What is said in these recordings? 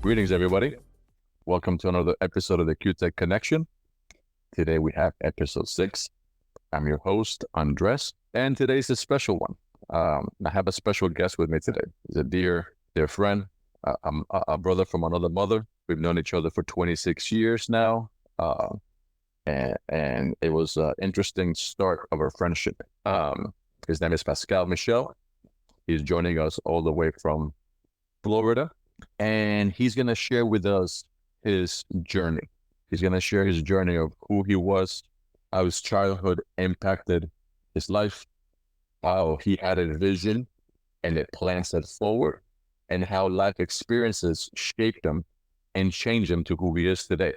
Greetings, everybody. Welcome to another episode of the QTech Connection. Today we have episode 6. I'm your host, Andres, and today's a special one. I have a special guest with me today. He's a dear friend, a brother from another mother. We've known each other for 26 years now, and it was an interesting start of our friendship. His name is Pascal Michel. He's joining us all the way from Florida, and he's going to share with us his journey. He's going to share his journey of who he was, how his childhood impacted his life, how he had a vision and it plans it forward, and how life experiences shaped him and changed him to who he is today.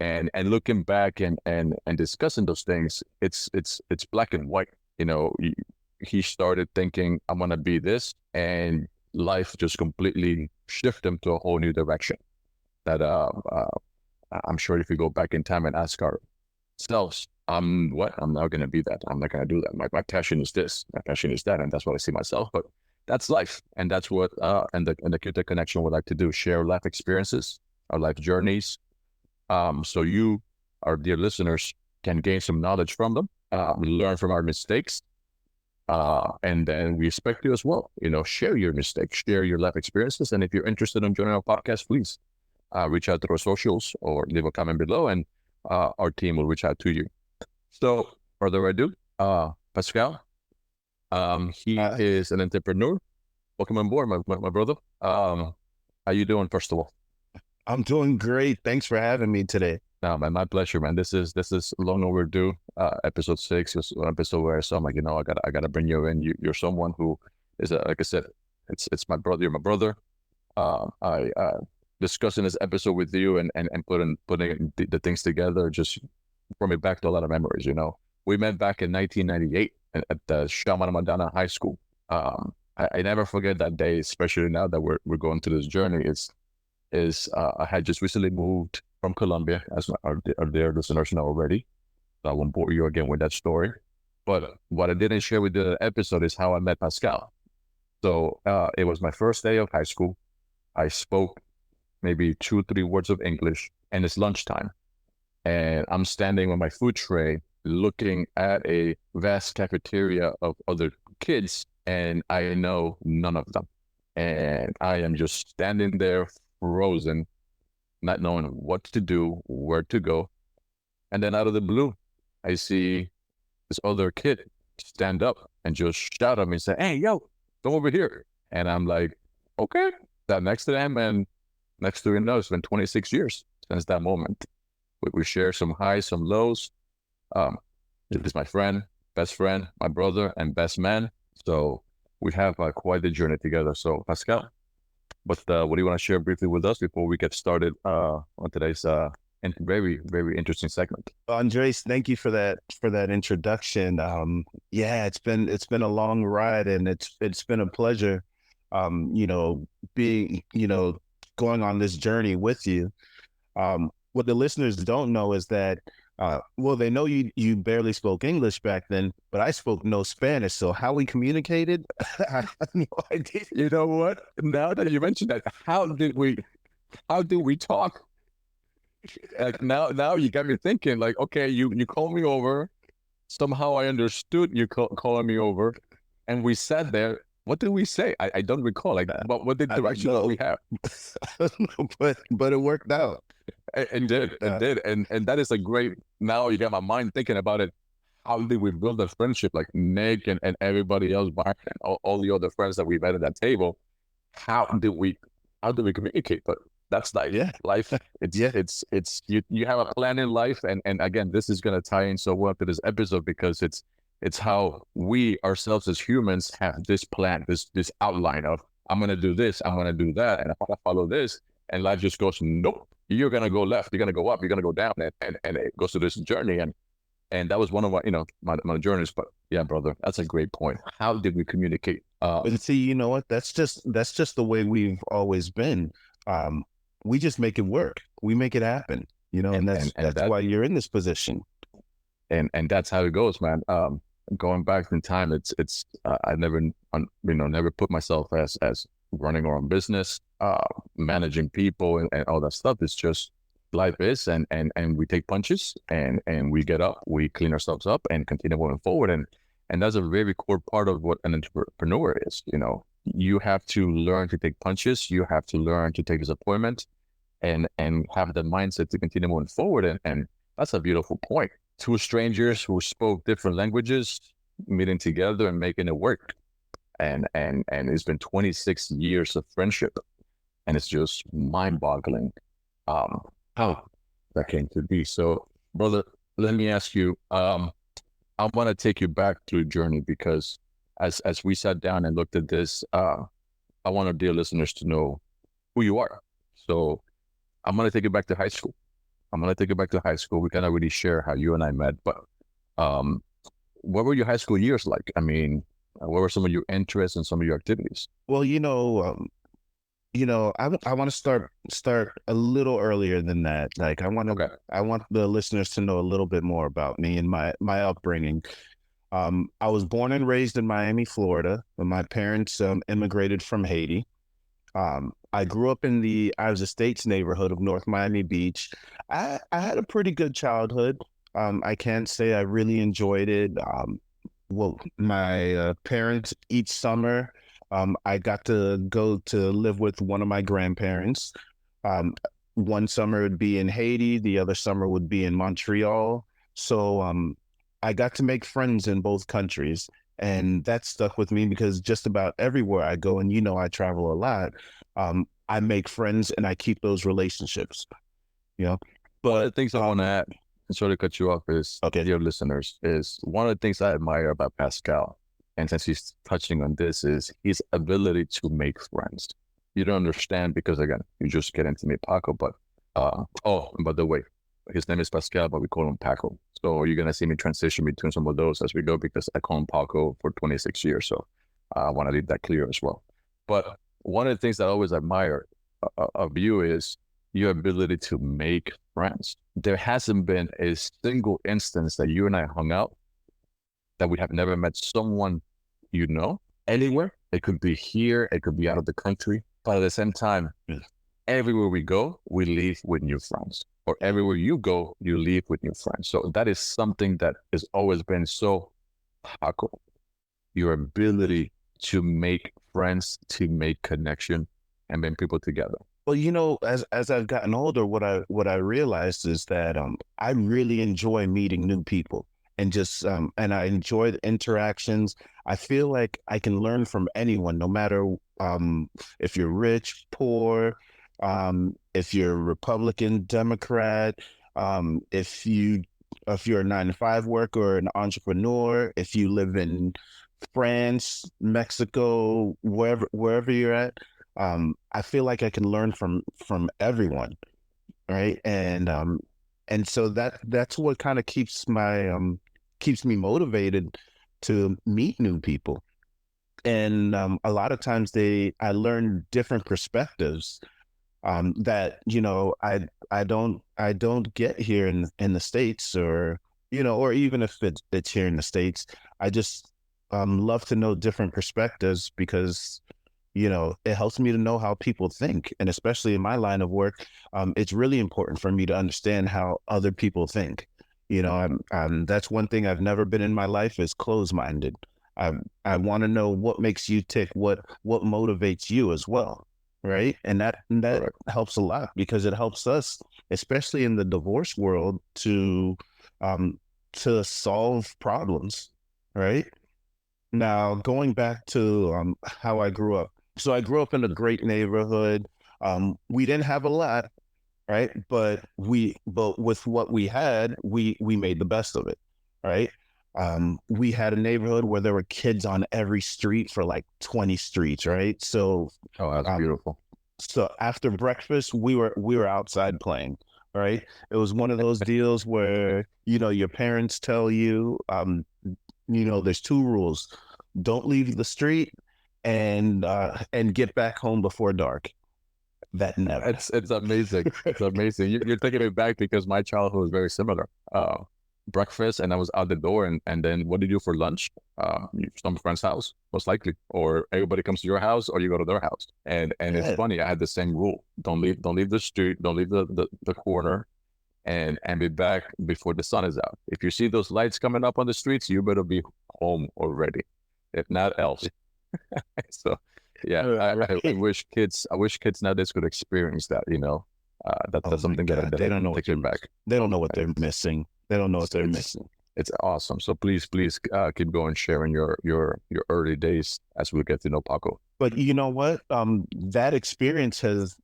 And looking back and discussing those things, it's black and white. You know, he started thinking, I'm going to be this, and life just completely shifted him to a whole new direction that I'm sure if we go back in time and ask ourselves, I'm not going to be that. I'm not going to do that. My passion is this. My passion is that. And that's what I see myself. But that's life. And that's what and the QTech Connection would like to do, share life experiences, our life journeys. So you, our dear listeners, can gain some knowledge from them, learn from our mistakes. And then we expect you as well, share your mistakes, share your life experiences. And if you're interested in joining our podcast, please reach out to our socials or leave a comment below, and our team will reach out to you. So further ado, Pascal, he is an entrepreneur. Welcome on board, my brother. How you doing, first of all? I'm doing great. Thanks for having me today. No, man, my pleasure, man. This is long overdue. Episode 6 was an episode where I saw, I'm like, I gotta bring you in. You're someone who is, like I said, it's my brother. You're my brother. I discussing this episode with you and putting the things together just brought me back to a lot of memories. We met back in 1998 at the Shaman Madonna High School. I never forget that day, especially now that we're going through this journey. I had just recently moved from Colombia, as our dear listeners know already. So I won't bore you again with that story. But what I didn't share with the episode is how I met Pascal. So it was my first day of high school. I spoke maybe 2-3 words of English, and it's lunchtime. And I'm standing on my food tray looking at a vast cafeteria of other kids, and I know none of them. And I am just standing there frozen, not knowing what to do, where to go. And then out of the blue, I see this other kid stand up and just shout at me and say, "Hey, yo, come over here." And I'm like, okay. Sat next to them, and next to it's been 26 years since that moment. We share some highs, some lows. This is my friend, best friend, my brother, and best man. So we have quite the journey together. So Pascal, what do you want to share briefly with us before we get started on today's very, very interesting segment? Andres, thank you for that introduction. Yeah, it's been a long ride, and it's been a pleasure, being, going on this journey with you. What the listeners don't know is that, they know you barely spoke English back then, but I spoke no Spanish. So how we communicated, I have no idea. You know what? Now that you mentioned that, how did we talk? Like now you got me thinking, like, okay, you called me over. Somehow I understood you calling me over, and we sat there. What did we say? I don't recall. Like, what did direction we have? but it worked out. And did. And that is a great, now you got my mind thinking about it. How did we build a friendship, like Nick and everybody else behind, and all the other friends that we met at that table? How did we communicate? But that's life. Yeah. Life. It's you have a plan in life, and again, this is gonna tie in so well to this episode, because it's how we ourselves as humans have this plan, this outline of, I'm gonna do this, I'm gonna do that, and I'm gonna follow this, and life just goes, nope. You're gonna go left, you're gonna go up, you're gonna go down, and it goes through this journey, and that was one of my journeys. But yeah, brother, that's a great point. How did we communicate? And see, you know what? That's just the way we've always been. We just make it work. We make it happen. And that's why you're in this position. And that's how it goes, man. Going back in time, it's I never put myself as running our own business, managing people and all that stuff. It's just life is, and we take punches and we get up, we clean ourselves up and continue moving forward. And that's a very core part of what an entrepreneur is. You have to learn to take punches. You have to learn to take disappointment and have the mindset to continue moving forward. And that's a beautiful point. Two strangers who spoke different languages meeting together and making it work. And it's been 26 years of friendship, and it's just mind-boggling how that came to be. So, brother, let me ask you. I want to take you back to a journey, because as we sat down and looked at this, I want our dear listeners to know who you are. So I'm going to take you back to high school. We cannot really share how you and I met, but what were your high school years like? I mean, what were some of your interests and some of your activities? Well, I want to start a little earlier than that. Like I want the listeners to know a little bit more about me and my upbringing. I was born and raised in Miami, Florida, but my parents immigrated from Haiti. I grew up in the Iowa Estates neighborhood of North Miami Beach. I had a pretty good childhood. I can't say I really enjoyed it. Well, my parents, each summer, I got to go to live with one of my grandparents. One summer would be in Haiti, the other summer would be in Montreal. So I got to make friends in both countries. And that stuck with me because just about everywhere I go, and I travel a lot, I make friends and I keep those relationships. One of the things I want to add, and sorry to cut you off, is, Okay. dear listeners, is one of the things I admire about Pascal, and since he's touching on this, is his ability to make friends. You don't understand because, again, you just get into me, Paco, but, and by the way, his name is Pascal, but we call him Paco. So you're going to see me transition between some of those as we go, because I call him Paco for 26 years. So I want to leave that clear as well. But one of the things that I always admire of you is your ability to make friends. There hasn't been a single instance that you and I hung out that we have never met someone anywhere. It could be here, it could be out of the country, but at the same time, everywhere we go, we leave with new friends. Or everywhere you go, you leave with new friends. So that is something that has always been so Paco. Your ability to make friends, to make connection, and bring people together. Well, as I've gotten older, what I realized is that I really enjoy meeting new people, and just and I enjoy the interactions. I feel like I can learn from anyone, no matter if you're rich, poor, if you're Republican, Democrat, if you're a 9-to-5 worker or an entrepreneur, if you live in France, Mexico, wherever you're at. I feel like I can learn from everyone, right? And so that's what kind of keeps me motivated to meet new people. And a lot of times I learn different perspectives that I don't get here in the States, or or even if it's here in the States. I just love to know different perspectives, because it helps me to know how people think. And especially in my line of work, it's really important for me to understand how other people think. That's one thing I've never been in my life, is closed-minded. I want to know what makes you tick, what motivates you as well. Right. And that Correct. helps a lot, because it helps us, especially in the divorce world, to solve problems. Right. Now, going back to how I grew up. So I grew up in a great neighborhood. We didn't have a lot, right? But with what we had, we made the best of it, right? We had a neighborhood where there were kids on every street for like 20 streets, right? So Oh, that's beautiful. so after breakfast, we were outside playing, right? It was one of those deals where your parents tell you, there's two rules: don't leave the street, and get back home before dark. That never. It's amazing. It's amazing. You're taking it back, because my childhood was very similar. breakfast and I was out the door, and then what do you do for lunch? Some friend's house, most likely, or everybody comes to your house, or you go to their house. And it's Yeah. funny. I had the same rule: don't leave the street, don't leave the corner, and be back before the sun is out. If you see those lights coming up on the streets, you better be home already, if not else. So, yeah, I Right. wish kids nowadays could experience that. Oh That's my something God. that They I don't can know what take it back. they don't know what they're And missing. They don't know what they're it's missing. it's awesome. So please keep going, sharing your early days as we get to know Paco. But you know what? That experience has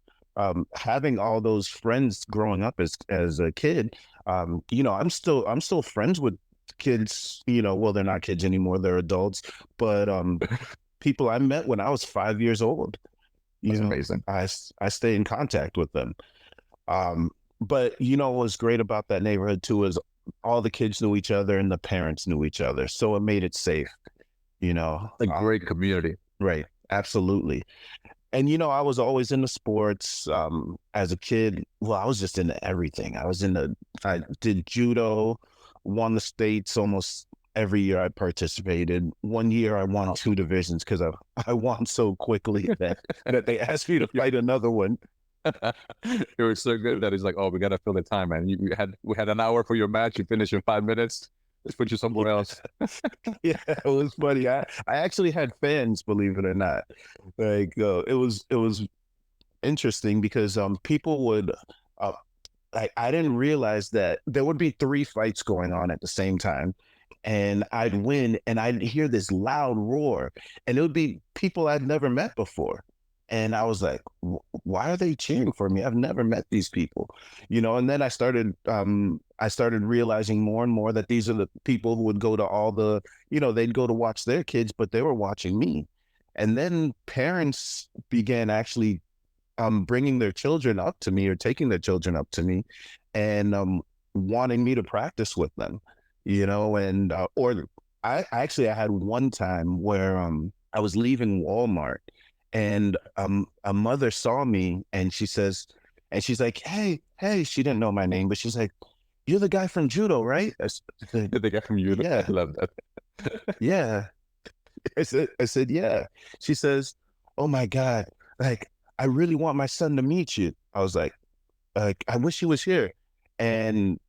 having all those friends growing up as a kid. I'm still friends with kids. Well, they're not kids anymore; they're adults. But people I met when I was 5 years old. That's amazing. I stay in contact with them. Um, but what's great about that neighborhood too is all the kids knew each other and the parents knew each other, so it made it safe. You know, A great community. right? Absolutely. And I was always into sports. As a kid, well, I was just into everything. I did judo, won the states almost every year I participated. One year I won two divisions because I won so quickly that they asked me to fight another one. It was so good that he's like, "Oh, we gotta fill the time, man. We had an hour for your match. You finished in 5 minutes. Let's put you somewhere else." Yeah, it was funny. I actually had fans, believe it or not. Like it was interesting because people would uh, I didn't realize that there would be three fights going on at the same time, and I'd win and I'd hear this loud roar, and it would be people I'd never met before. And I was like, why are they cheering for me? I've never met these people, and then I started realizing more and more that these are the people who would go to all the, they'd go to watch their kids, but they were watching me. And then parents began actually bringing their children up to me or taking their children up to me and wanting me to practice with them, and or I had one time where I was leaving Walmart and a mother saw me and she's like, hey, she didn't know my name, but she's like, you're the guy from judo, right? Said, The guy from you, yeah, I love that. yeah. I said, yeah. She says, oh my God, like, I really want my son to meet you. I was like, I wish he was here. And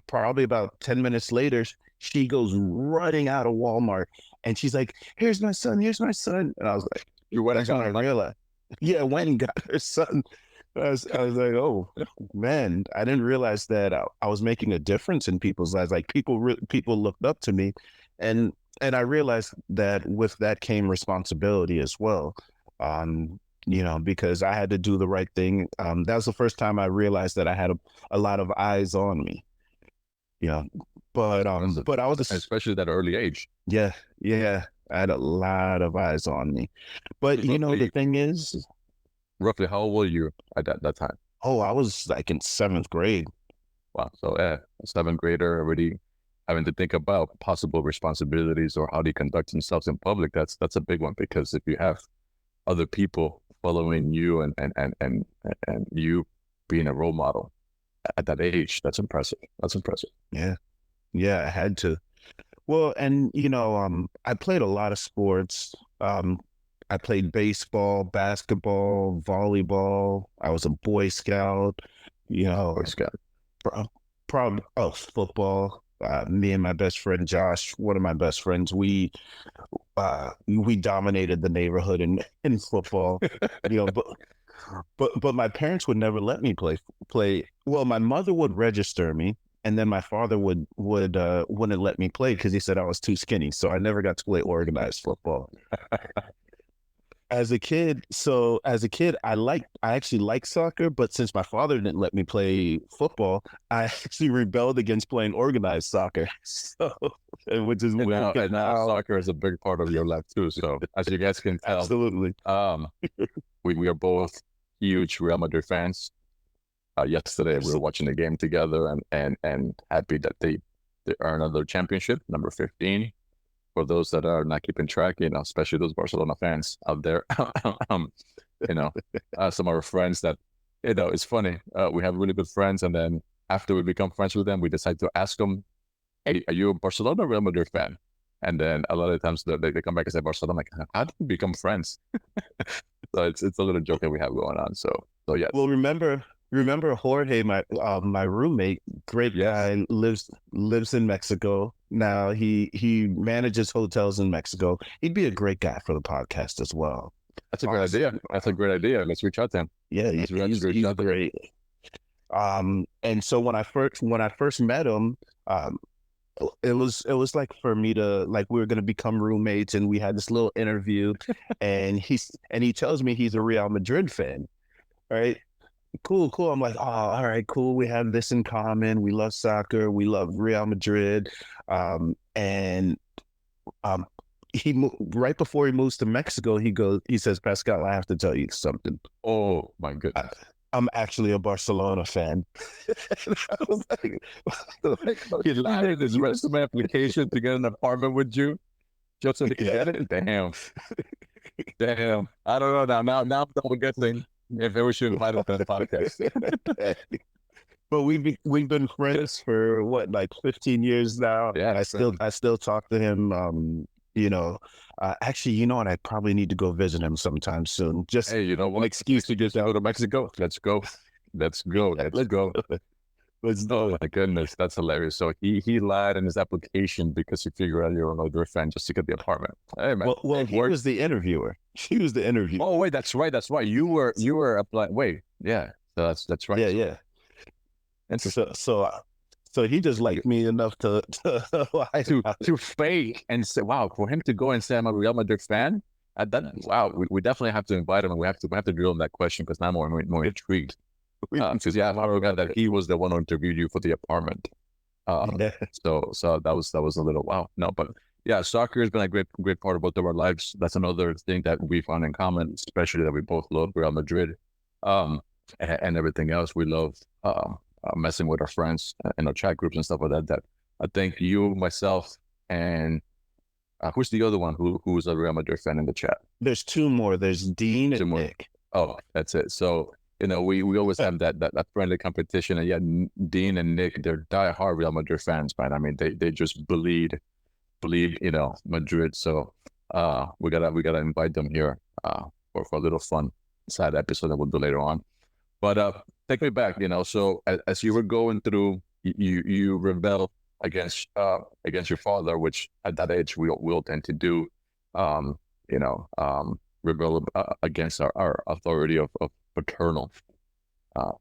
probably about 10 minutes later, she goes running out of Walmart and she's like, here's my son, here's my son. And I was like, You went and that's when got I her, like, realized. Yeah, went and got her son. I was like, oh man, I didn't realize that I was making a difference in people's lives. Like people looked up to me, and I realized that with that came responsibility as well. Because I had to do the right thing. That was the first time I realized that I had a lot of eyes on me. You know, but that's but I was especially at that early age. yeah, yeah, I had a lot of eyes on me. But the Roughly, thing is, roughly, how old were you at that time? oh, I was like in seventh grade. Wow. So, a seventh grader already having to think about possible responsibilities or how they conduct themselves in public. That's a big one, because if you have other people following you and you being a role model at that age, that's impressive. That's impressive. Yeah, yeah, I had to. Well, and I played a lot of sports. I played baseball, basketball, volleyball. I was a Boy Scout. You Boy know, Scout. probably football. Me and my best friend Josh, one of my best friends, we dominated the neighborhood in football. But but my parents would never let me play. Well, my mother would register me, and then my father would wouldn't let me play because he said I was too skinny. So I never got to play organized football. As a kid, I actually liked soccer, but since my father didn't let me play football, I actually rebelled against playing organized soccer. So, which is weird. And now soccer is a big part of your life too. So, as you guys can tell, Absolutely. um, we are both huge Real Madrid fans. Yesterday we were watching the game together, and happy that they earned another championship, number 15. For those that are not keeping track, especially those Barcelona fans out there, um, you know, some of our friends that, it's funny. We have really good friends, and then after we become friends with them, we decide to ask them hey, are you a Barcelona or Real Madrid fan? And then a lot of times they come back and say Barcelona. I'm like, how did we become friends? So it's a little joke that we have going on. So yes, Well, remember Jorge, my roommate, great yes, guy, lives in Mexico. Now he manages hotels in Mexico. He'd be a great guy for the podcast as well. that's a great Awesome. idea. That's a great idea. Let's reach out to him. Yeah, Let's reach he's out to him. great. And so when I first met him, um, it was like for me to like we were gonna become roommates, and we had this little interview, and he tells me he's a Real Madrid fan. Right? Cool. I'm like, oh, all right, cool. We have this in common. We love soccer. We love Real Madrid. And um, right before he moves to Mexico, he says, Pascal, I have to tell you something. Oh my I, goodness. I'm actually a Barcelona fan. I was He lied in his resume application to get an apartment with you just so he could get it. Damn. Damn. I don't know now I'm double guessing if we should invite him to the podcast. But we've been friends for what, like 15 years now. Yeah, I still talk to him. You know, actually, you know what? I probably need to go visit him sometime soon. Just hey, you know an what? excuse to Just get go out. to Mexico. Let's go. Let's go. Let's go. Let's do Oh it. my goodness, that's hilarious. So he lied in his application because he figured out you're another fan just to get the apartment. Hey man, Well, it he worked. was the interviewer. He was the interviewer. Oh wait, that's right. That's right. You were applying. Wait, yeah. So that's right. Yeah, yeah. Interesting. So he just liked me enough to lie To about it. to fake and say, wow, for him to go and say I'm a Real Madrid fan. That wow, we definitely have to invite him, and we have to drill him that question because now I'm more intrigued. Because yeah, I forgot that he was the one who interviewed you for the apartment. Yeah. So that was a little wow. No, but yeah, soccer has been a great part of both of our lives. That's another thing that we found in common, especially that we both love Real Madrid, and everything else. We love messing with our friends in our chat groups and stuff like that. That I think you, myself, and who's the other one who's a Real Madrid fan in the chat? There's two more. There's Dean Two and more. Nick. Oh, that's it. So we always have that friendly competition, and yeah, Dean and Nick, they're diehard Real Madrid fans, man. I mean, they just believe Madrid. So we gotta invite them here for a little fun side episode that we'll do later on. But take me back, So as you were going through, you rebel against your father, which at that age we'll tend to do. Um, rebel against our authority of paternal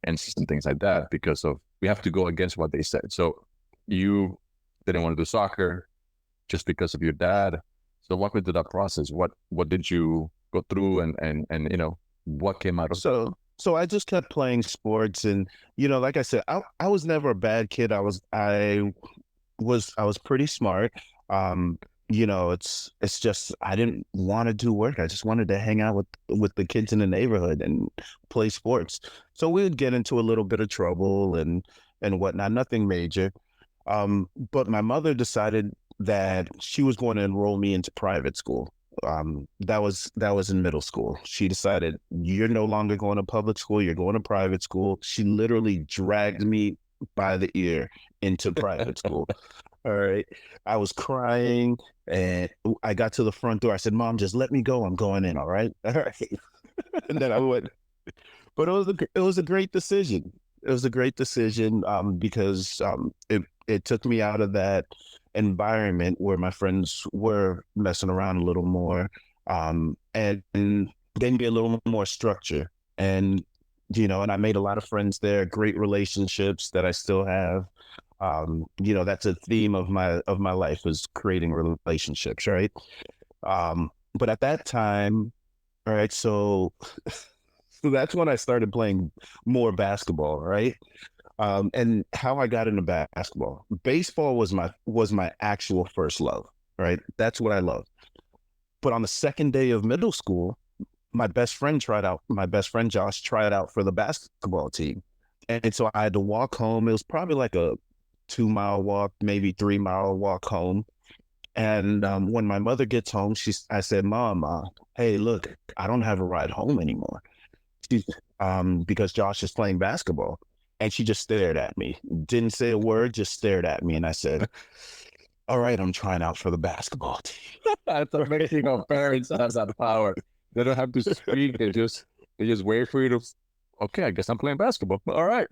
instincts and things like that because of we have to go against what they said. So you didn't want to do soccer just because of your dad. So walk me through that process. What did you go through and what came out of So I just kept playing sports, and like I said, I was never a bad kid. I was pretty smart. It's just I didn't want to do work. I just wanted to hang out with the kids in the neighborhood and play sports. So we would get into a little bit of trouble and whatnot, nothing major. But my mother decided that she was going to enroll me into private school. That was in middle school. She decided you're no longer going to public school, you're going to private school. She literally dragged me by the ear into private school. All right. I was crying and I got to the front door. I said, Mom, just let me go. I'm going in. All right. All right. And then I went, but it was a great decision. It was a great decision because it took me out of that environment where my friends were messing around a little more, and gave me a little more structure. And I made a lot of friends there, great relationships that I still have. That's a theme of my life, is creating relationships, right? But at that time, all right, so that's when I started playing more basketball, right? And how I got into basketball. Baseball was my actual first love, right? That's what I love. But on the second day of middle school, my best friend Josh tried out for the basketball team. And so I had to walk home. It was probably like a 2-mile walk, maybe 3-mile walk home. And when my mother gets home, I said, Mom, hey, look, I don't have a ride home anymore. Because Josh is playing basketball. And she just stared at me, didn't say a word, just stared at me. And I said, all right, I'm trying out for the basketball team. That's amazing. Our parents have that power. They don't have to speak. They just wait for you to. Okay, I guess I'm playing basketball. All right.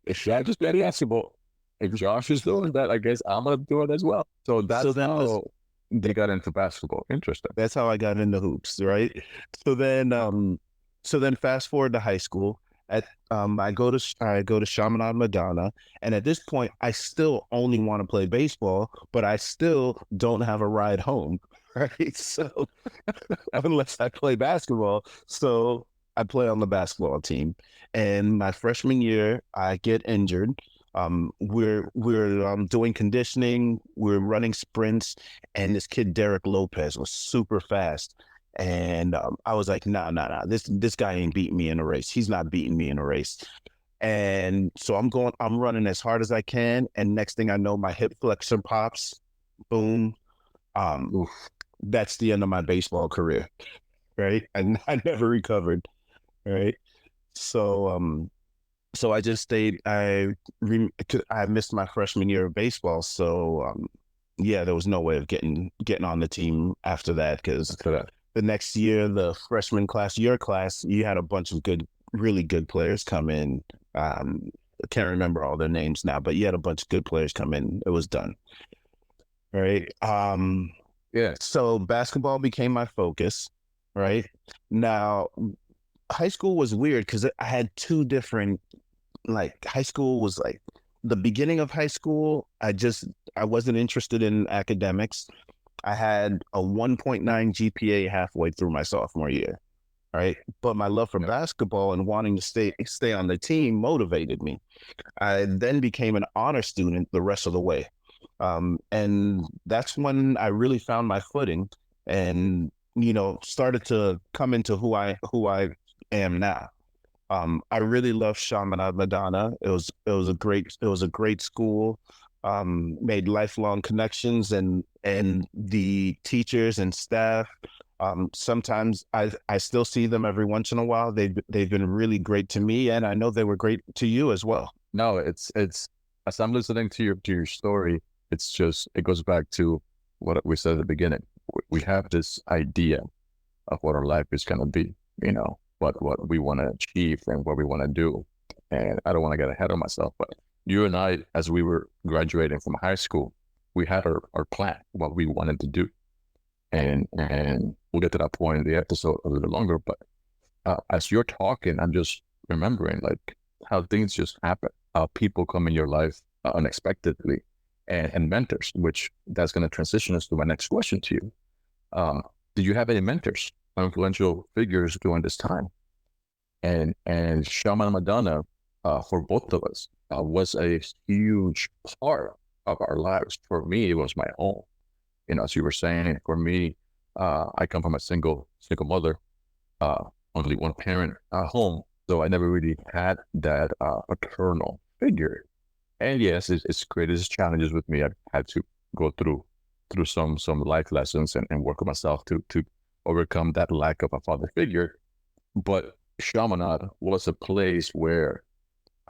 If Shaq is playing basketball, if Josh is doing that, I guess I'm gonna do it as well. So that's how they got into basketball. Interesting. That's how I got into hoops, right? So then fast forward to high school. I go to Chaminade Madonna, and at this point, I still only want to play baseball, but I still don't have a ride home, right? So unless I play basketball, so I play on the basketball team. And my freshman year, I get injured. We're doing conditioning, we're running sprints, and this kid Derek Lopez was super fast. And I was like, nah, this guy ain't beating me in a race. He's not beating me in a race. And so I'm running as hard as I can. And next thing I know, my hip flexor pops, boom. That's the end of my baseball career, right? And I never recovered, right? So I just stayed. I missed my freshman year of baseball, so yeah, there was no way of getting on the team after that, because the next year, the freshman class, your class, you had a bunch of really good players come in. I can't remember all their names now, but you had a bunch of good players come in. It was done, right? Yeah. So basketball became my focus, right? Now, high school was weird because I had two different, like, high school was like the beginning of high school. I wasn't interested in academics. I had a 1.9 GPA halfway through my sophomore year, right? But my love for basketball and wanting to stay on the team motivated me. I then became an honor student the rest of the way. And that's when I really found my footing and, started to come into who I am now. I really love Chaminade Madonna. It was a great school. Made lifelong connections, and the teachers and staff. Sometimes I still see them every once in a while. They've been really great to me, and I know they were great to you as well. No, it's as I'm listening to your story, it goes back to what we said at the beginning. We have this idea of what our life is gonna be, what we want to achieve and what we want to do. And I don't want to get ahead of myself, but you and I, as we were graduating from high school, we had our plan, what we wanted to do. And we'll get to that point in the episode a little longer. But as you're talking, I'm just remembering like how things just happen, how people come in your life unexpectedly, and mentors, which that's going to transition us to my next question to you. Did you have any mentors, influential figures during this time? And Shaman Madonna, for both of us, was a huge part of our lives. For me, it was my own. As you were saying, for me, I come from a single mother, only one parent home, so I never really had that paternal figure. And yes, it's created its challenges with me. I've had to go through some life lessons and work on myself to overcome that lack of a father figure. But Chaminade was a place where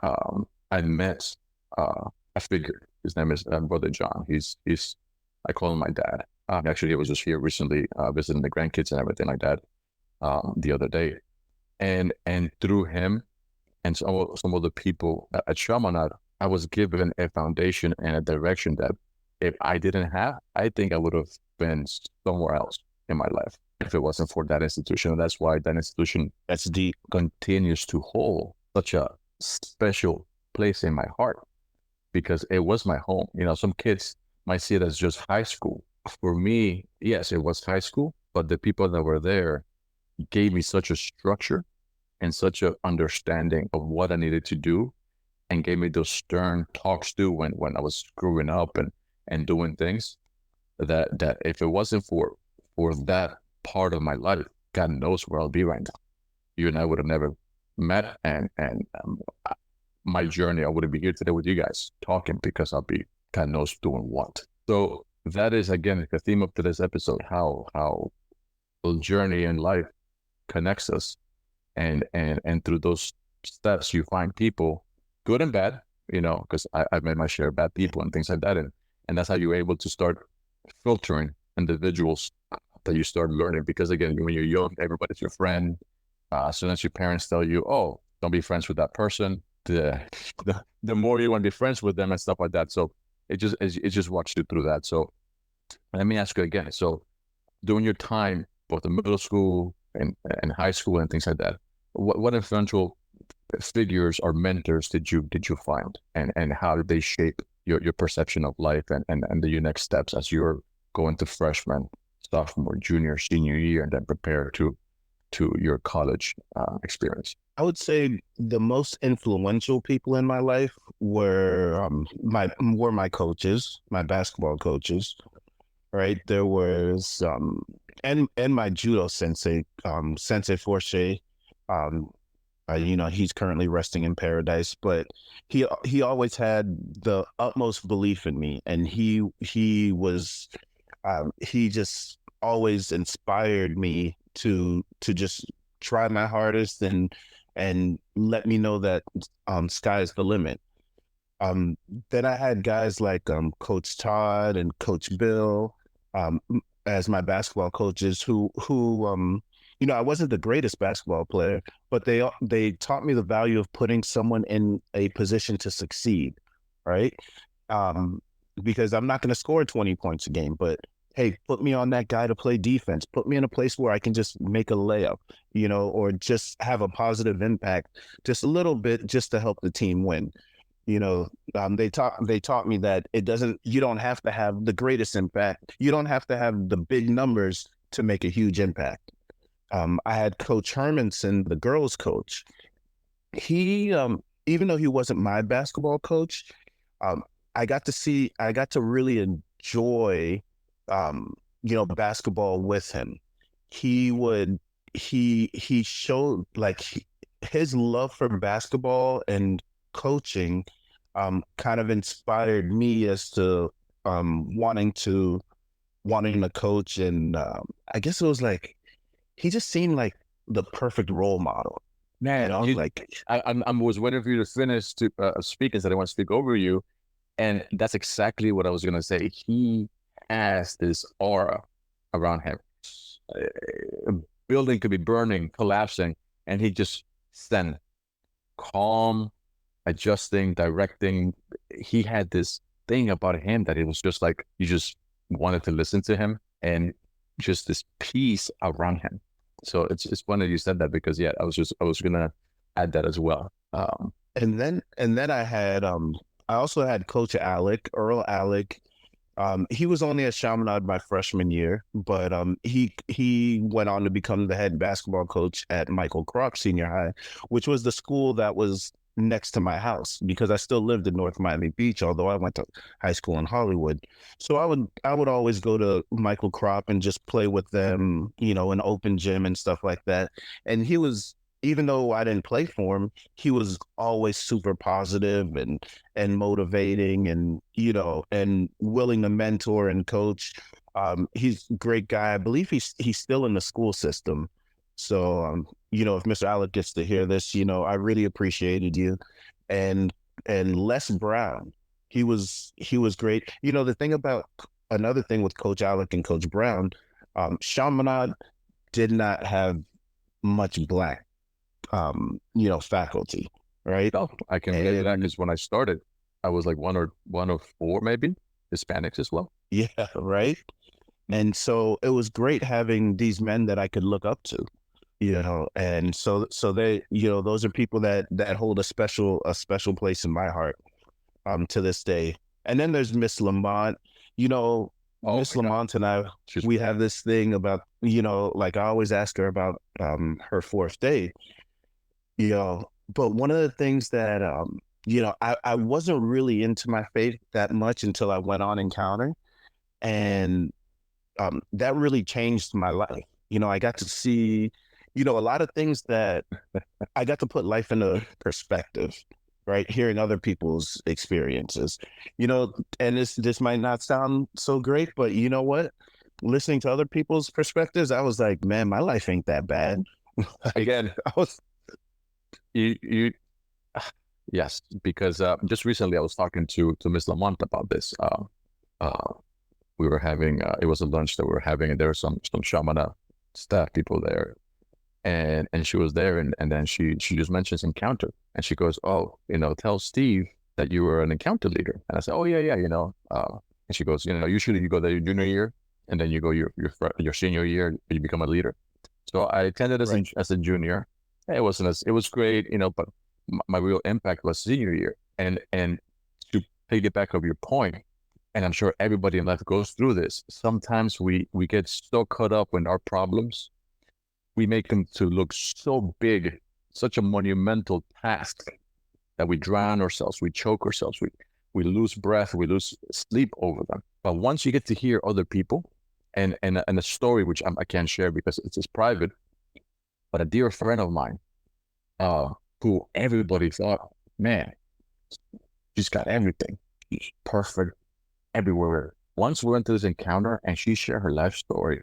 I met a figure. His name is Brother John. He's I call him my dad. Actually, he was just here recently visiting the grandkids and everything like that the other day. And through him and some of the people at Chaminade, I was given a foundation and a direction that if I didn't have, I think I would have been somewhere else in my life if it wasn't for that institution. And that's why that institution continues to hold such a special place in my heart, because it was my home. Some kids might see it as just high school. For me, yes, it was high school, but the people that were there gave me such a structure and such an understanding of what I needed to do, and gave me those stern talks too when I was screwing up and doing things that if it wasn't for that part of my life, God knows where I'll be right now. You and I would have never met, and my journey, I wouldn't be here today with you guys talking, because I'll be God knows doing what. So that is, again, the theme of today's episode, how the journey in life connects us, and through those steps, you find people, good and bad, because I've met my share of bad people and things like that. And that's how you're able to start filtering individuals that you start learning. Because again, when you're young, everybody's your friend. As soon as your parents tell you, oh, don't be friends with that person, the more you want to be friends with them and stuff like that. So it just walks you through that. So let me ask you again. So during your time, both in middle school and high school and things like that, what influential figures or mentors did you find, and how did they shape your perception of life and your next steps as you're going to freshman, sophomore, junior, senior year, and then prepare to your college experience? I would say the most influential people in my life were my coaches, my basketball coaches. Right, there was and my judo sensei, Sensei Forche. He's currently resting in paradise, but he always had the utmost belief in me, and he just always inspired me to just try my hardest and let me know that sky's the limit. Um, then I had guys like Coach Todd and Coach Bill as my basketball coaches who I wasn't the greatest basketball player, but they taught me the value of putting someone in a position to succeed, right? Um, because I'm not going to score 20 points a game, but hey, put me on that guy to play defense. Put me in a place where I can just make a layup, or just have a positive impact, just a little bit, just to help the team win. They taught me that you don't have to have the greatest impact. You don't have to have the big numbers to make a huge impact. I had Coach Hermanson, the girls coach. He, even though he wasn't my basketball coach, um, I got to really enjoy, basketball with him. He showed his love for basketball and coaching kind of inspired me as to wanting to coach. And I guess it was like he just seemed like the perfect role model. Man, I was waiting for you to finish to speak, and said I want to speak over you, and that's exactly what I was gonna say. He has this aura around him. A building could be burning, collapsing, and he just stand calm, adjusting, directing. He had this thing about him that it was just like you just wanted to listen to him, and just this peace around him. So it's funny you said that, because I was gonna add that as well. And then I also had Coach Earl Alec. He was only at Chaminade my freshman year, but he went on to become the head basketball coach at Michael Kropp Senior High, which was the school that was next to my house, because I still lived in North Miami Beach, although I went to high school in Hollywood. So I would always go to Michael Kropp and just play with them, in open gym and stuff like that. And he was, even though I didn't play for him, he was always super positive and motivating, and and willing to mentor and coach. He's a great guy. I believe he's still in the school system. So if Mr. Alec gets to hear this, I really appreciated you. And Les Brown, he was great. Another thing with Coach Alec and Coach Brown, Chaminade did not have much black faculty, right? No, I can relate to that, because when I started, I was like one of four maybe Hispanics as well. Yeah, right. And so it was great having these men that I could look up to, and so they, those are people that hold a special place in my heart to this day. And then there's Miss Lamont. Miss Lamont and I, we have this thing about, like I always ask her about her fourth day, but one of the things that I wasn't really into my faith that much until I went on Encounter, and that really changed my life. I got to see, a lot of things that I got to put life into perspective, right? Hearing other people's experiences, and this might not sound so great, but you know what? Listening to other people's perspectives, I was like, man, my life ain't that bad. Again, You yes, because just recently I was talking to Miss Lamont about this. Uh, we were having it was a lunch that we were having, and there were some Shamana staff people there, and she was there, and then she just mentions encounter, and she goes, oh, tell Steve that you were an encounter leader, and I said, oh yeah, and she goes, usually you go there your junior year, and then you go your senior year, you become a leader. So I attended Right. as a junior. It was great, but my real impact was senior year. And to piggyback of your point, and I'm sure everybody in life goes through this. Sometimes we get so caught up in our problems, we make them to look so big, such a monumental task that we drown ourselves, we choke ourselves, we lose breath, we lose sleep over them. But once you get to hear other people and a story which I can't share because it's private, but a dear friend of mine, uh, who everybody thought, man, she's got everything, she's perfect everywhere. Once we went to this encounter and she shared her life story,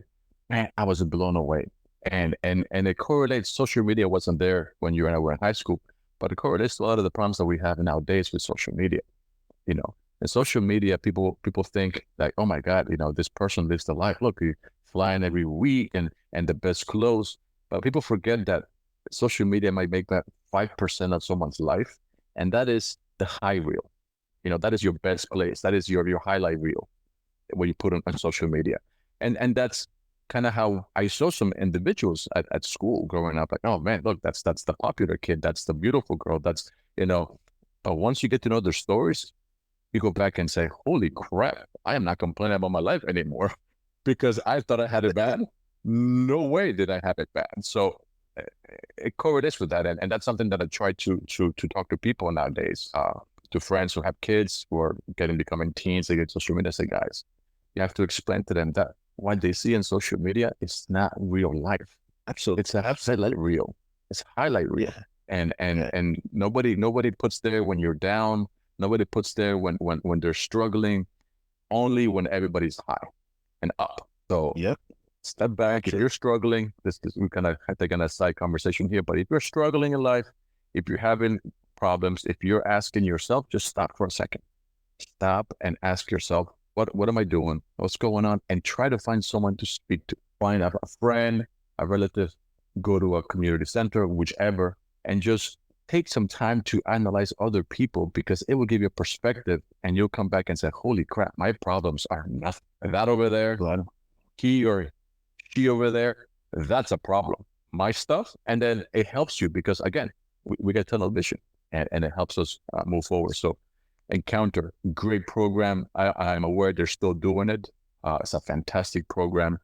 man, I was blown away. And it correlates. Social media wasn't there when you and I were in high school, but it correlates to a lot of the problems that we have nowadays with social media. You know, in social media, people think like, oh my God, this person lives the life. Look, he's flying every week and the best clothes. But people forget that social media might make that 5% of someone's life, and that is the high reel. That is your best place. That is your highlight reel what you put on social media. And that's kind of how I saw some individuals at school growing up. Like, oh man, look, that's the popular kid. That's the beautiful girl. But once you get to know their stories, you go back and say, holy crap, I am not complaining about my life anymore because I thought I had it bad. No way did I have it bad. So it correlates with that. And that's something that I try to talk to people nowadays, to friends who have kids who are becoming teens. They get social media. Say, guys, you have to explain to them that what they see in social media is not real life. Absolutely. It's a highlight reel. It's highlight reel. Yeah. And nobody puts there when you're down. Nobody puts there when they're struggling. Only when everybody's high and up. So Yep. step back. If you're struggling, this we kind of taking a side conversation here. But if you're struggling in life, if you're having problems, if you're asking yourself, just stop for a second. Stop and ask yourself, what am I doing? What's going on? And try to find someone to speak to. Find a friend, a relative, go to a community center, whichever, and just take some time to analyze other people because it will give you a perspective and you'll come back and say, holy crap, my problems are nothing. That over there, he or she over there, that's a problem. My stuff. And then it helps you because, again, we get tunnel vision and it helps us move forward. So Encounter, great program. I'm aware they're still doing it. It's a fantastic program.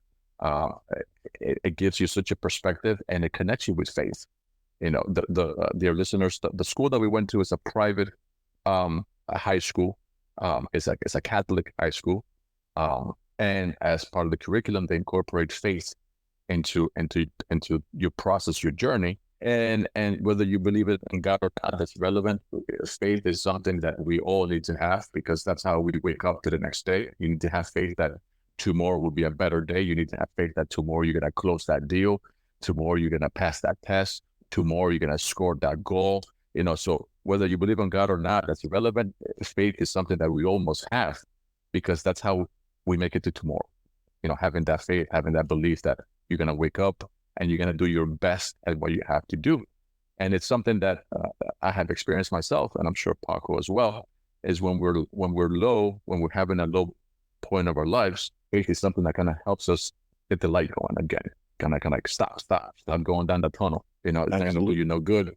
It gives you such a perspective and it connects you with faith. Dear listeners, the school that we went to is a private a high school. It's a Catholic high school. And as part of the curriculum, they incorporate faith into your process, your journey. And whether you believe it in God or not, that's relevant. Faith is something that we all need to have because that's how we wake up to the next day. You need to have faith that tomorrow will be a better day. You need to have faith that tomorrow you're going to close that deal. Tomorrow you're going to pass that test. Tomorrow you're going to score that goal. So whether you believe in God or not, that's irrelevant. Faith is something that we all must have because that's how we make it to tomorrow. Having that faith, having that belief that you're going to wake up and you're going to do your best at what you have to do. And it's something that I have experienced myself, and I'm sure Paco as well, is when we're low, when we're having a low point of our lives, faith is something that kind of helps us get the light going again. Kind of like stop going down the tunnel. It's not going to do you no good.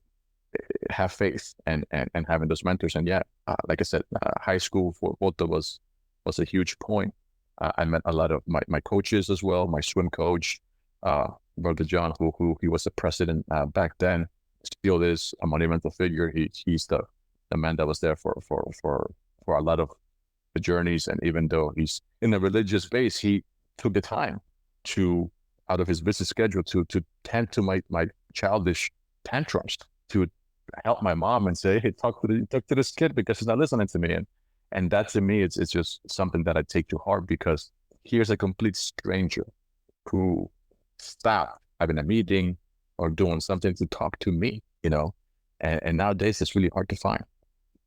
Have faith and having those mentors. And yeah, like I said, high school for both of us was a huge point. I met a lot of my coaches as well, my swim coach, Brother John, who he was the president back then, still is a monumental figure. He's the man that was there for a lot of the journeys. And even though he's in a religious base, he took the time to, out of his busy schedule, to tend to my childish tantrums, to help my mom and say, hey, talk to this kid because he's not listening to me. And that to me, it's just something that I take to heart because here's a complete stranger who stopped having a meeting or doing something to talk to me, And nowadays it's really hard to find.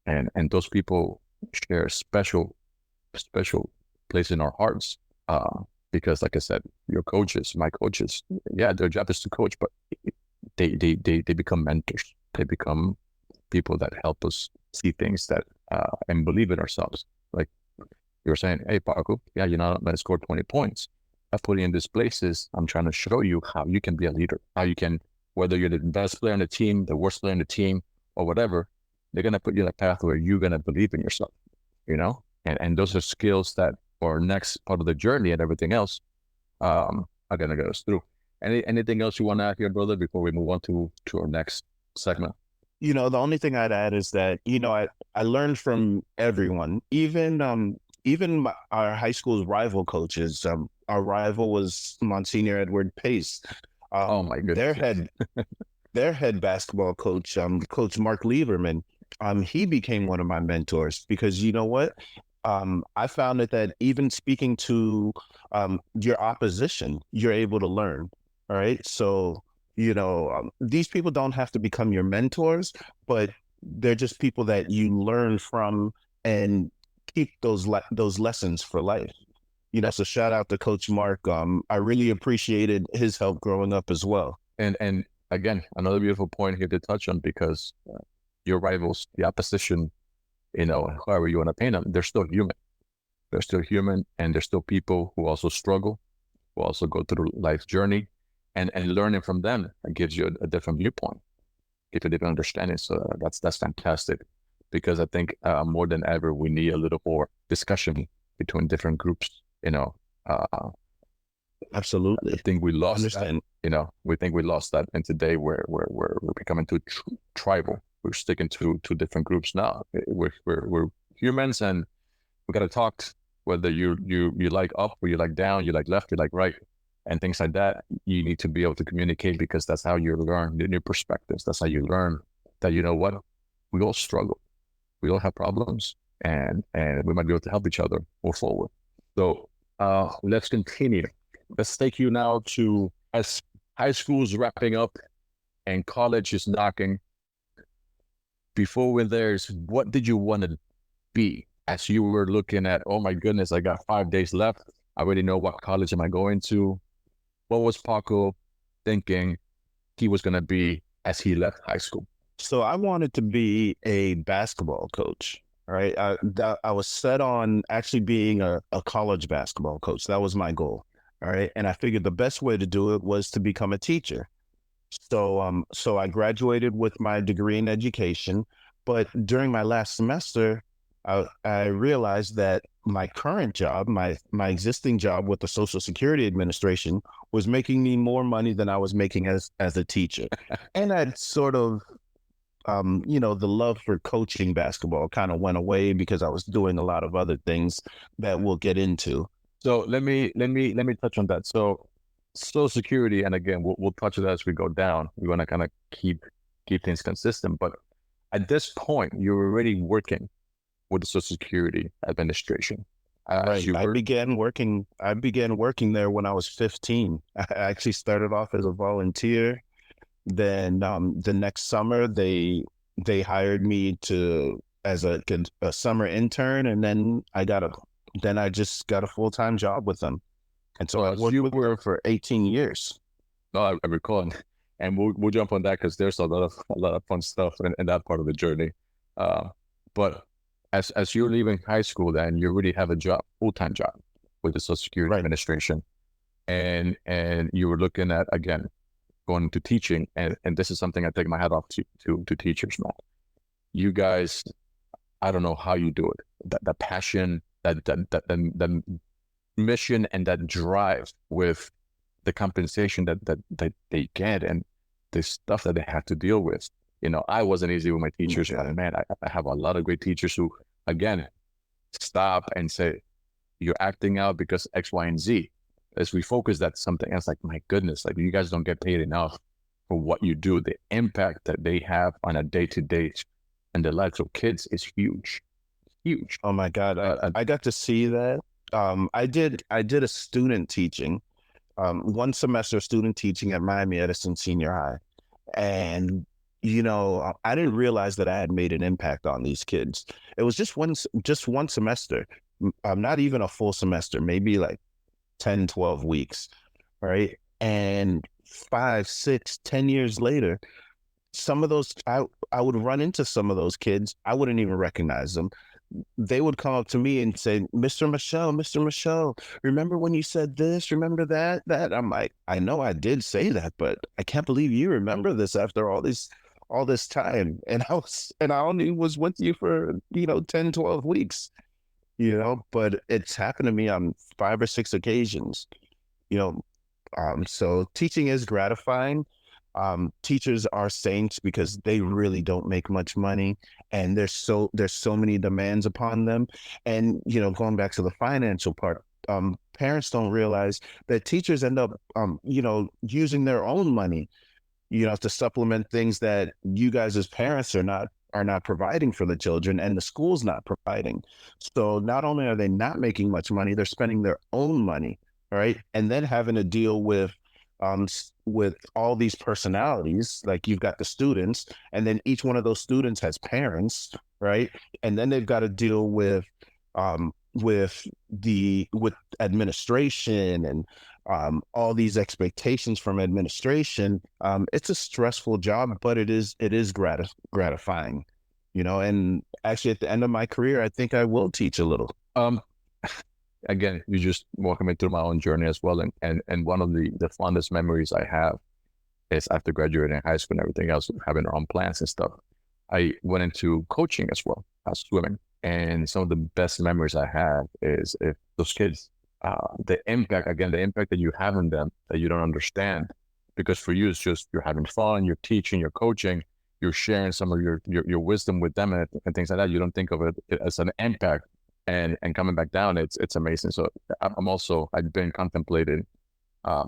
And those people share special place in our hearts. Because like I said, your coaches, my coaches, yeah, their job is to coach, but they become mentors. They become people that help us see things that and believe in ourselves. Like you're saying, hey, Paco, yeah, you're not going to score 20 points. I put you in these places. I'm trying to show you how you can be a leader, how you can, whether you're the best player on the team, the worst player on the team, or whatever, they're going to put you in a path where you're going to believe in yourself, and those are skills that are next part of the journey, and everything else are going to get us through. Anything else you want to add here, brother, before we move on to our next segment? The only thing I'd add is that, I learned from everyone, even our high school's rival coaches. Our rival was Monsignor Edward Pace. Oh my goodness. Their head basketball coach, Coach Mark Lieberman, he became one of my mentors because you know what? I found that even speaking to your opposition, you're able to learn. All right. So, these people don't have to become your mentors, but they're just people that you learn from and keep those lessons for life. So shout out to Coach Mark. I really appreciated his help growing up as well. And again, another beautiful point here to touch on, because your rivals, the opposition, however you want to paint them, they're still human. They're still human, and they're still people who also struggle, who also go through life's journey, and learning from them gives you a different viewpoint, gives you a different understanding. So that's fantastic, because I think more than ever we need a little more discussion between different groups. Absolutely. I think we lost that. We think we lost that, and today we're becoming too tribal. We're sticking to different groups now. We're humans, and we got to talk, whether you like up or you like down, you like left, you like right, and things like that. You need to be able to communicate, because that's how you learn the new perspectives. That's how you learn that, what, we all struggle, we all have problems, and we might be able to help each other move forward. So let's continue. Let's take you now to, as high school's wrapping up and college is knocking. Before we're there, what did you want to be as you were looking at, oh my goodness, I got 5 days left. I already know what college am I going to. What was Paco thinking he was going to be as he left high school? So I wanted to be a basketball coach. All right. I was set on actually being a college basketball coach. That was my goal. All right. And I figured the best way to do it was to become a teacher. So I graduated with my degree in education, but during my last semester, I realized that my current job, my existing job with the Social Security Administration, was making me more money than I was making as a teacher. And I'd sort of, the love for coaching basketball kind of went away because I was doing a lot of other things that we'll get into. So let me touch on that. So Social Security, and again, we'll touch on that as we go down. We want to kind of keep things consistent. But at this point, you're already working with the Social Security Administration. Right. I began working there when I was 15. I actually started off as a volunteer. Then the next summer they hired me as a summer intern, and then I just got a full-time job with them. And so I worked with them for 18 years. No, I recall, and we'll jump on that, because there's a lot of fun stuff in that part of the journey. But as you're leaving high school, then you already have a job, full-time job with the Social Security Administration, and you were looking at, again, going to teaching, and this is something I take my hat off to teachers, man. You guys, I don't know how you do it. That passion, that mission, and that drive with the compensation that they get, and the stuff that they have to deal with. I wasn't easy with my teachers, but man, I have a lot of great teachers who, again, stop and say, you're acting out because X, Y, and Z. As we focus that something else, like, my goodness, like, you guys don't get paid enough for what you do. The impact that they have on a day-to-day and the lives of kids is huge. Oh my God. I got to see that. I did a student teaching, one semester student teaching at Miami Edison Senior High. And, I didn't realize that I had made an impact on these kids. It was just one semester, not even a full semester, maybe like 10, 12 weeks, right? And 5, 6, 10 years later, some of those I would run into some of those kids. I wouldn't even recognize them. They would come up to me and say, Mr. Michel, remember when you said this? Remember that? I'm like, I know I did say that, but I can't believe you remember this after all this time. And I only was with you for, 10, 12 weeks, but it's happened to me on 5 or 6 occasions, you know. So teaching is gratifying. Teachers are saints because they really don't make much money, and there's so many demands upon them. And going back to the financial part, parents don't realize that teachers end up, using their own money, to supplement things that you guys as parents are not providing for the children, and the school's not providing. So not only are they not making much money, they're spending their own money, right? And then having to deal with all these personalities. Like, you've got the students, and then each one of those students has parents, right? And then they've got to deal with administration, and all these expectations from administration. It's a stressful job, but it is gratifying, and actually at the end of my career, I think I will teach a little. Again, you just walking me through my own journey as well. And one of the fondest memories I have is after graduating high school and everything else, having our own plans and stuff. I went into coaching as well as swimming. And some of the best memories I have is if those kids, the impact that you have in them that you don't understand. Because for you, it's just you're having fun, you're teaching, you're coaching, you're sharing some of your wisdom with them and things like that. You don't think of it as an impact. And coming back down, it's amazing. So I've been contemplating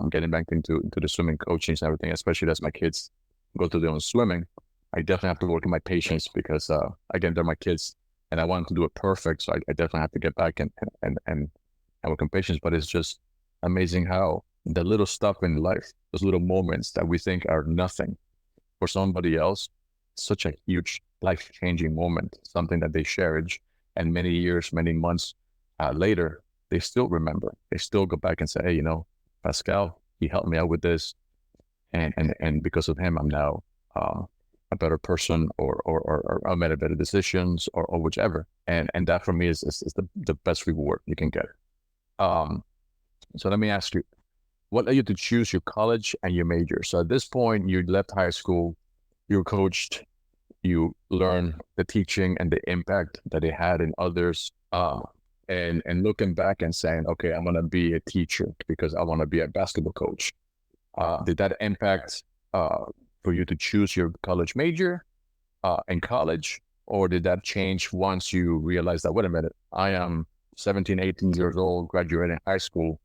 getting back into the swimming coaching and everything, especially as my kids go to their own swimming. I definitely have to work on my patience because again, they're my kids and I want to do it perfect. So I definitely have to get back and work on patience. But it's just amazing how the little stuff in life, those little moments that we think are nothing, for somebody else, such a huge life-changing moment, something that they cherish. And many years, many months later, they still remember. They still go back and say, hey, Pascal, he helped me out with this. And because of him, I'm now a better person or I made a better decisions or whichever. And that for me is the best reward you can get. So let me ask you, what led you to choose your college and your major? So at this point, you left high school, you were coached, you learn the teaching and the impact that it had in others. And looking back and saying, okay, I'm going to be a teacher because I want to be a basketball coach. Did that impact for you to choose your college major in college? Or did that change once you realized that, wait a minute, I am 17, 18 years old, graduating high school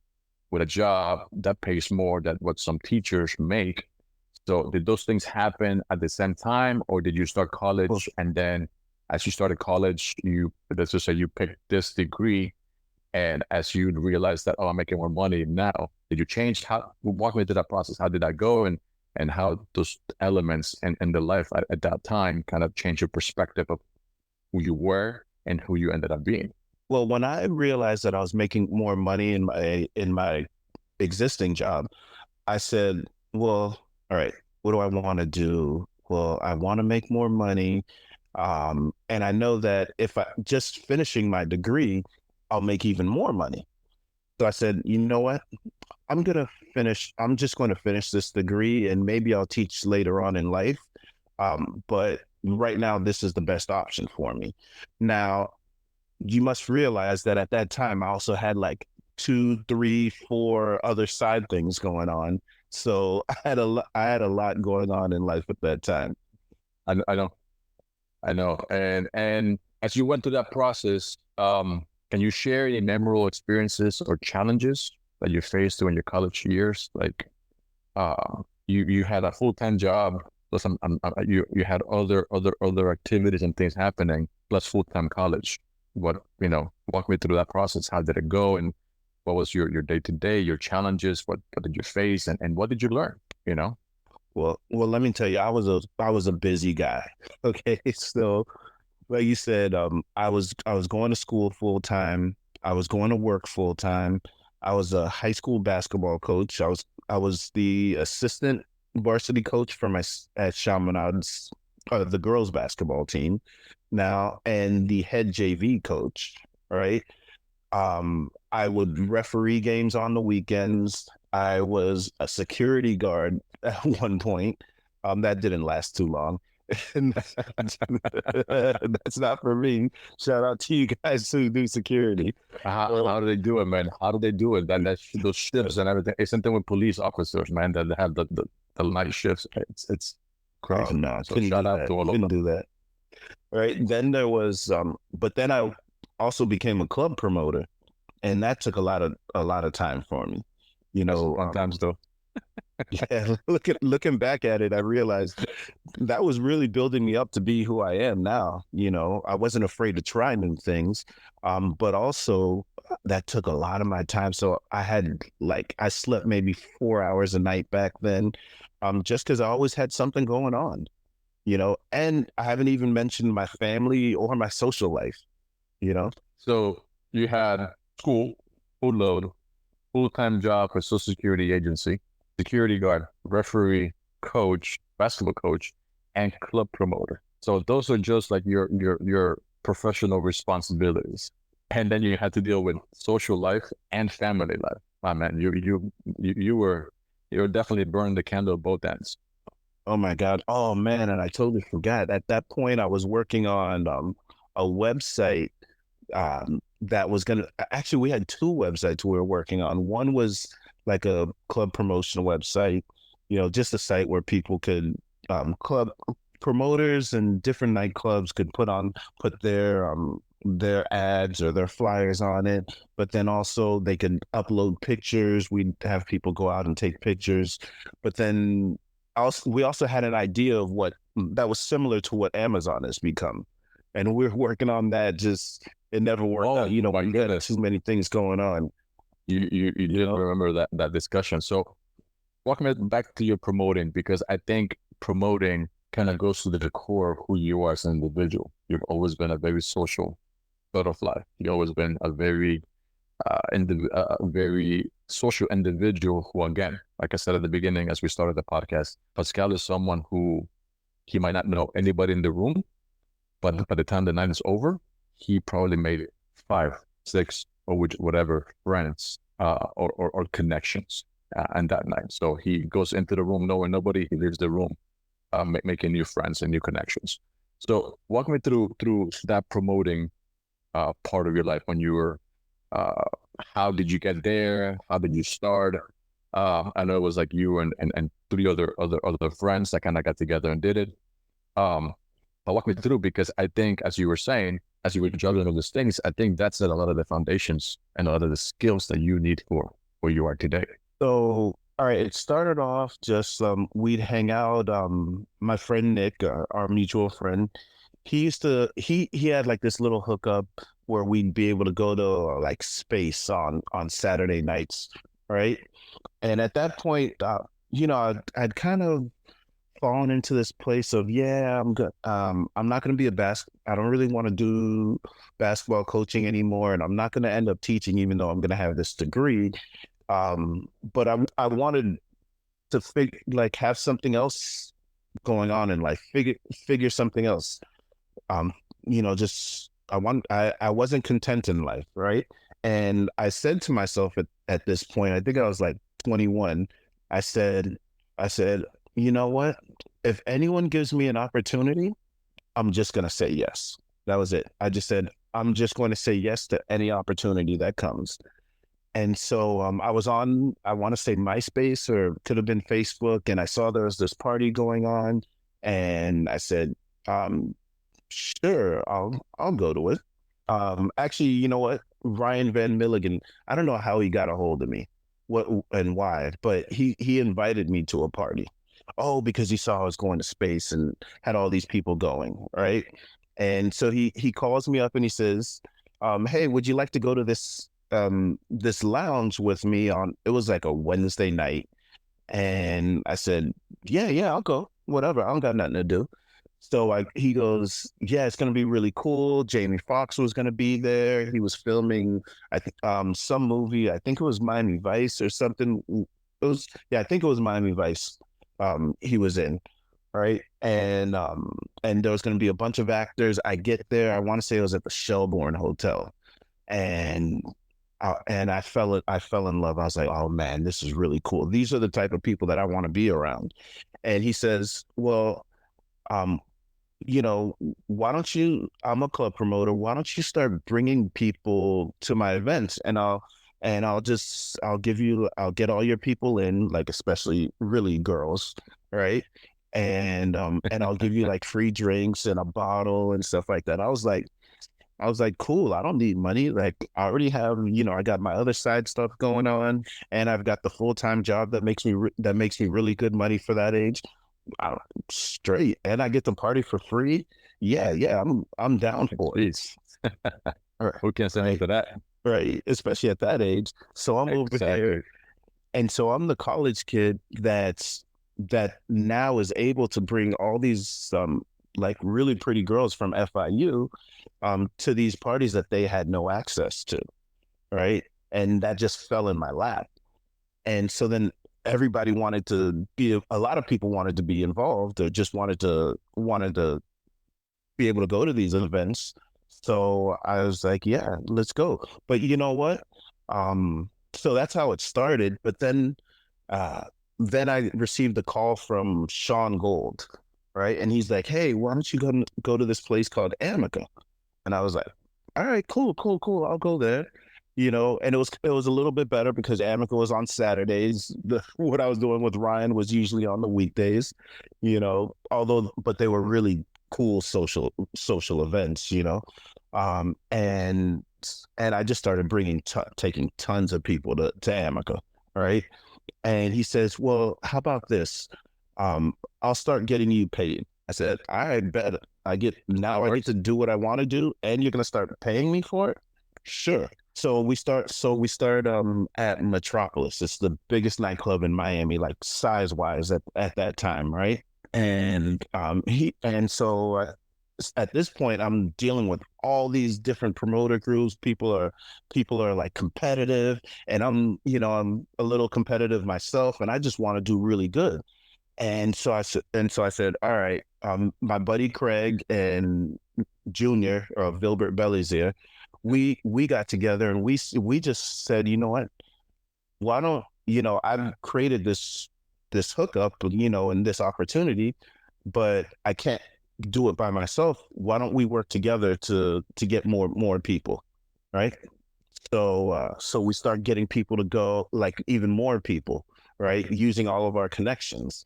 with a job that pays more than what some teachers make? So did those things happen at the same time, or did you start college and then as you started college, let's just say you picked this degree, and as you realized that, oh, I'm making more money now, did you change? Walk me through that process. How did that go? And how those elements and the life at that time kind of changed your perspective of who you were and who you ended up being? Well, when I realized that I was making more money in my existing job, I said, well, all right, what do I want to do? Well, I want to make more money. And I know that if I just finishing my degree, I'll make even more money. So I said, you know what? I'm just going to finish this degree and maybe I'll teach later on in life. But right now, this is the best option for me. Now, you must realize that at that time, I also had like 2, 3, 4 other side things going on. So I had a lot going on in life at that time. I know. And as you went through that process, can you share any memorable experiences or challenges that you faced during your college years? Like, you had a full-time job, plus you had other activities and things happening, plus full-time college. Walk me through that process. How did it go? And what was your day-to-day, your challenges? What did you face? And what did you learn? Well, let me tell you, I was a busy guy. Okay, so like you said, I was going to school full time. I was going to work full time. I was a high school basketball coach. I was the assistant varsity coach for at Chaminade's the girls basketball team now, and the head JV coach. Right. I would referee games on the weekends. I was a security guard at one point. That didn't last too long. And that's not for me. Shout out to you guys who do security. How do they do it, man? How do they do it? Those shifts and everything. It's something with police officers, man, that have the night shifts. It's Oh crazy. no, I So couldn't do shout out that. to all of Couldn't them. do that. Right. Then there was but then I also became a club promoter, and that took a lot of time for me. You That's know, fun times though. yeah, looking back at it, I realized that was really building me up to be who I am now. I wasn't afraid to try new things, but also that took a lot of my time. So I slept maybe 4 hours a night back then, just because I always had something going on. And I haven't even mentioned my family or my social life. You know, So you had school, full load, full-time job for Social Security agency, security guard, referee, coach, basketball coach, and club promoter. So those are just like your professional responsibilities. And then you had to deal with social life and family life. My man, you were definitely burning the candle at both ends. oh my God, oh man, and I totally forgot. At that point, I was working on a website that was gonna actually we had two websites we were working on. One was like a club promotion website, just a site where people could club promoters and different nightclubs could put their ads or their flyers on it, but then also they could upload pictures. We'd have people go out and take pictures, but then we also had an idea of what that was similar to what Amazon has become, and we're working on that. Just it never worked Oh out. my We had too goodness. many things going on. You You did know, remember that discussion. So walk me back to your promoting because I think promoting kind of goes to the core of who you are as an individual. You've always been a very social butterfly. You've always been a very social individual who, again, like I said at the beginning, as we started the podcast, Pascal is someone who he might not know anybody in the room, but by the time the night is over, he probably made five, six, or whatever friends or connections and that night. So he goes into the room knowing nobody. He leaves the room making new friends and new connections. So walk me through that promoting part of your life when you were. Uh, how did you get there? How did you start? I know it was like you and three other friends that kind of got together and did it. But walk me through because I think, as you were saying, as you were juggling all these things, I think that's a lot of the foundations and a lot of the skills that you need for where you are today. so all right, it started off just we'd hang out. My friend Nick, our mutual friend, he had like this little hookup where we'd be able to go to like space on Saturday nights, right? And at that point, I'd kind of fallen into this place of, yeah, I'm good. I'm not going to be I don't really want to do basketball coaching anymore, and I'm not going to end up teaching, even though I'm going to have this degree. But I wanted to have something else going on in life, figure something else. Um, just I wasn't content in life, right? And I said to myself at this point, I think I was like 21. I said, I said, you know what? If anyone gives me an opportunity, I'm just gonna say yes. That was it. I just said, I'm just going to say yes to any opportunity that comes. And so I was on, I want to say MySpace or could have been Facebook, and I saw there was this party going on, and I said, um, sure, I'll go to it. Actually, you know what? Ryan Van Milligan, I don't know how he got a hold of me, what and why, but he invited me to a party. Oh, because he saw I was going to space and had all these people going, right? And so he calls me up and he says, "Hey, would you like to go to this lounge with me on?" It was like a Wednesday night, And I said, yeah, I'll go. Whatever. I don't got nothing to do. So like he goes, yeah, it's gonna be really cool. Jamie Foxx was gonna be there. He was filming, I think, some movie. I think it was Miami Vice or something. It was, yeah, I think it was Miami Vice. He was in, right? And there was gonna be a bunch of actors. I get there. I want to say it was at the Shelbourne Hotel, and I fell in love. I was like, oh man, this is really cool. These are the type of people that I want to be around. And he says, well, um, you know, why don't you? I'm a club promoter. Why don't you start bringing people to my events, and I'll get all your people in, like especially really girls, right? And I'll give you like free drinks and a bottle and stuff like that. I was like, cool. I don't need money. Like, I already have, I got my other side stuff going on, and I've got the full-time job that makes me really good money for that age. I, straight, and I get to party for free. Yeah, I'm down for it. Jeez. Right, Who can say no to that? right, especially at that age. So I'm over Exactly. there, and so I'm the college kid that now is able to bring all these like really pretty girls from FIU to these parties that they had no access to, right? And that just fell in my lap. And so then everybody wanted to be a lot of people wanted to be involved, or just wanted to be able to go to these events. So I was like, yeah, let's go. But you know what? So that's how it started. But uh, then I received a call from Sean Gold, right? And he's like, hey, why don't you go to this place called Amica? And I was like, all right, cool. I'll go there. And it was a little bit better because Amica was on Saturdays. What I was doing with Ryan was usually on the weekdays, but they were really cool social events, and I just started taking tons of people to Amica, right? And he says, well, how about this? I'll start getting you paid. I said, I bet I get to do what I want to do, and you're gonna start paying me for it. Sure. So we start at Metropolis. It's the biggest nightclub in Miami, like size wise at that time, right? And at this point I'm dealing with all these different promoter groups. People are like competitive, and I'm a little competitive myself, and I just want to do really good. And so I said, all right, my buddy Craig and Junior, or Vilbert Bellizier, we got together, and we just said, you know what? Why don't I've created this hookup, and this opportunity, but I can't do it by myself. Why don't we work together to get more people, right? So we start getting people to go, like even more people, right? Using all of our connections.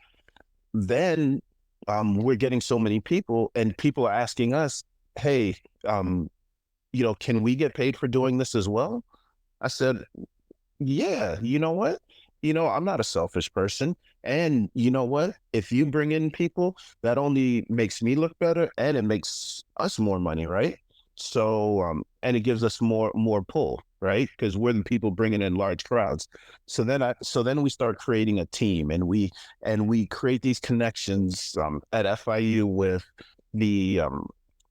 Then we're getting so many people, and people are asking us, hey, can we get paid for doing this as well? I said, yeah, you know what? I'm not a selfish person. And you know what? If you bring in people, that only makes me look better, and it makes us more money, right? And it gives us more pull, right? Because we're the people bringing in large crowds. So then we start creating a team, and we create these connections at FIU the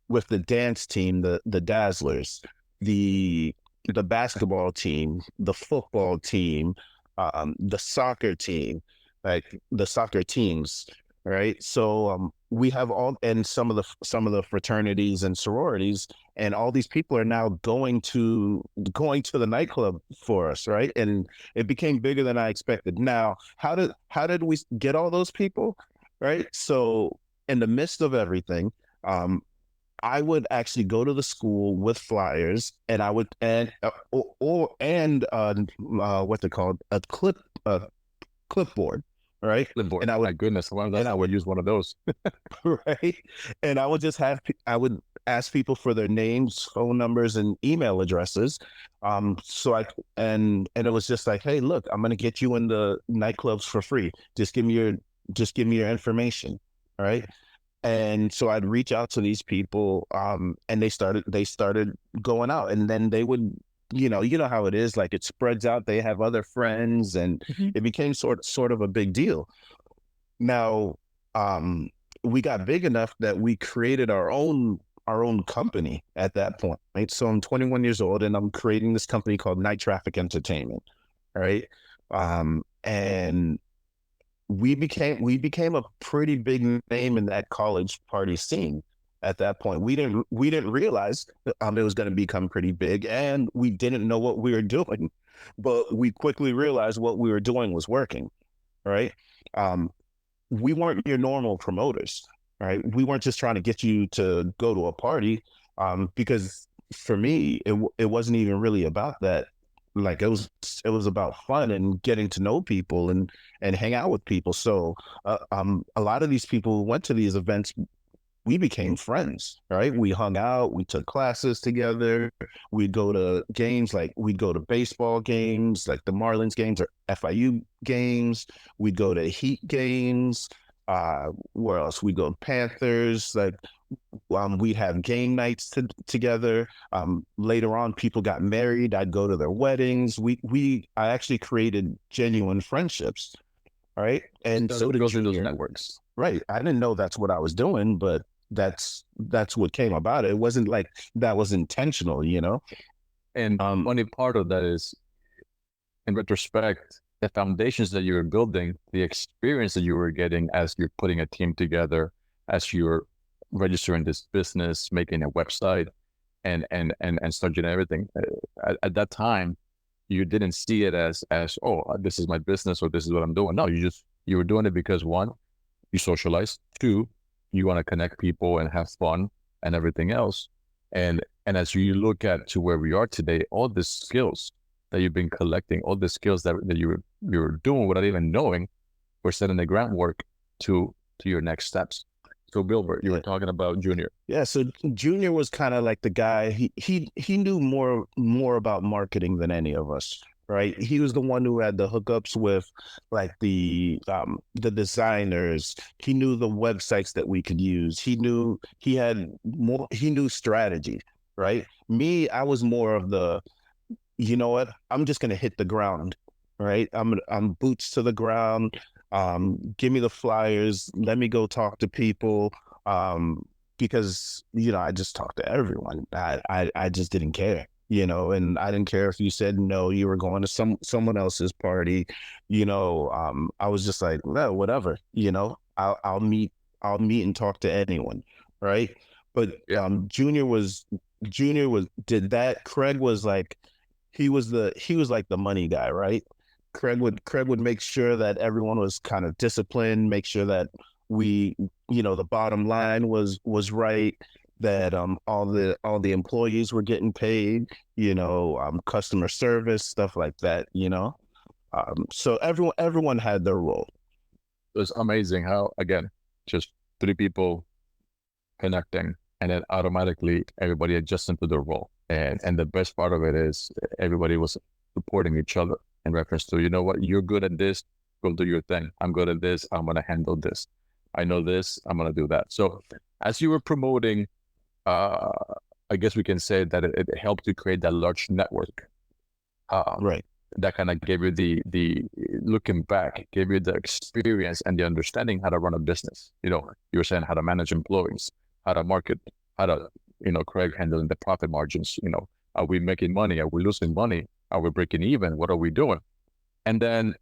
with the dance team, the Dazzlers, the the basketball team, the football team, the soccer team, like the soccer teams, right? So we have all, and some of the fraternities and sororities, and all these people are now going to the nightclub for us, right? And it became bigger than I expected. Now, how did we get all those people, right? So in the midst of everything, um, I would actually go to the school with flyers, and I would what they called a clipboard, right? Clipboard. And I My would goodness, one of those. and I I would would use one of those. right, and I would ask people for their names, phone numbers, and email addresses. So and it was just like, hey, look, I'm gonna get you in the nightclubs for free. Just give me your information, all right? And so I'd reach out to these people, and they started going out, and then you know how it is. Like it spreads out. They have other friends, and Mhm. it became sort of a big deal. Now, we got big enough that we created our own company at that point. Right. So I'm 21 years old, and I'm creating this company called Night Traffic Entertainment. Right. And we became a pretty big name in that college party scene at that point. We didn't realize it was going to become pretty big, and we didn't know what we were doing, but we quickly realized what we were doing was working. Right. Um, we weren't your normal promoters. Right. We weren't just trying to get you to go to a party, because for me it wasn't even really about that. Like it was about fun and getting to know people and hang out with people. So a lot of these people who went to these events, we became friends. Right, we hung out, we took classes together, we'd go to games, like we'd go to baseball games like the Marlins games or FIU games, we'd go to Heat games, where else, we'd go to Panthers, like we'd have game nights together. Later on, people got married. I'd go to their weddings. I actually created genuine friendships. Right, and so Started did building those Junior. networks. Right, I didn't know that's what I was doing, but that's what came about. It wasn't like that was intentional. And Um, funny part of that is, in retrospect, the foundations that you were building, the experience that you were getting as you're putting a team together, as you're registering this business, making a website, and starting everything. At that time, you didn't see it as oh, this is my business or this is what I'm doing. No, you were doing it because one, you socialize. Two, you want to connect people and have fun and everything else. And as you look at to where we are today, all the skills that you've been collecting, all the skills that you were doing without even knowing, we're setting the groundwork to your next steps. So Gilbert, you were yeah, talking about Junior. yeah. So Junior was kind of like the guy. He knew more about marketing than any of us. Right, he was the one who had the hookups with like the designers. He knew the websites that we could use. He knew strategy. Right, me, I was more of the, you know what, I'm just gonna hit the ground. Right, I'm boots to the ground. Give me the flyers, let me go talk to people. Because I just talked to everyone. I just didn't care. And I didn't care if you said no, you were going to someone else's party. I was just like, well, whatever. I'll meet and talk to anyone. Right. But Yeah. Junior did that. Craig was like, he was like the money guy, right? Craig would make sure that everyone was kind of disciplined, make sure that we, the bottom line was right, that all the employees were getting paid, customer service, stuff like that. So everyone had their role. It was amazing how, again, just three people connecting and then automatically everybody adjusting to their role. And the best part of it is everybody was supporting each other in reference to, you know what, you're good at this, go do your thing. I'm good at this, I'm gonna handle this. I know this, I'm gonna do that. So as you were promoting, uh, I guess we can say that it helped you create that large network. Um, Right. that kind of gave you the looking back, gave you the experience and the understanding how to run a business. You were saying how to manage employees, how to market, how to, Craig handling the profit margins. Are we making money? Are we losing money? Are we breaking even? What are we doing? And then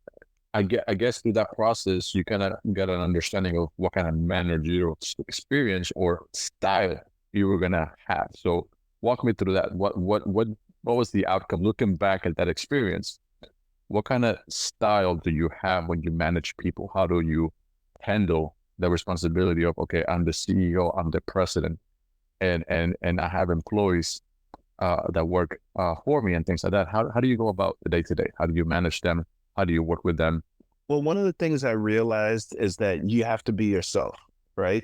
I guess through that process, you kind of get an understanding of what kind of managerial experience or style you were gonna have. So walk me through that. What was the outcome? Looking back at that experience, what kind of style do you have when you manage people? How do you handle the responsibility of, okay, I'm the CEO, I'm the president, and I have employees that work for me and things like that. How do you go about the day to day? How do you manage them? How do you work with them? Well, one of the things I realized is that you have to be yourself, right?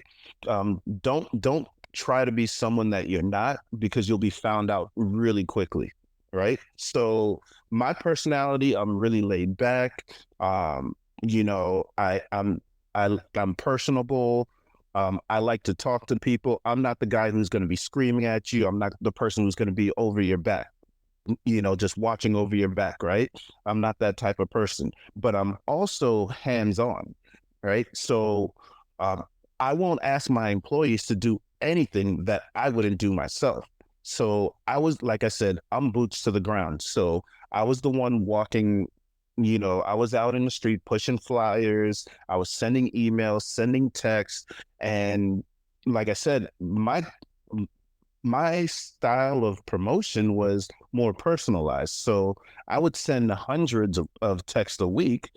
Don't try to be someone that you're not, because you'll be found out really quickly, right? So my personality, I'm really laid back. I'm personable. I like to talk to people. I'm not the guy who's going to be screaming at you. I'm not the person who's going to be over your back, just watching over your back, right? I'm not that type of person, but I'm also hands-on, right? So um, I won't ask my employees to do anything that I wouldn't do myself. So I was, like I said, I'm boots to the ground. So I was the one walking, I was out in the street pushing flyers. I was sending emails, sending texts. And like I said, my style of promotion was more personalized. So I would send hundreds of texts a week,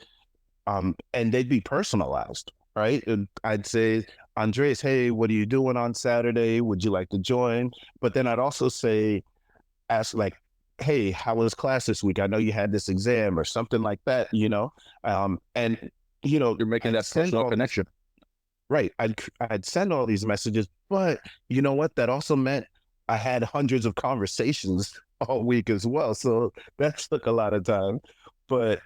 and they'd be personalized, right? And I'd say, Andres, hey, what are you doing on Saturday? Would you like to join? But then I'd also ask like, hey, how was class this week? I know you had this exam or something like that. And You're making I'd that send personal all these, connection. right. I'd send all these messages, but you know what? That also meant I had hundreds of conversations all week as well. So that took a lot of time. But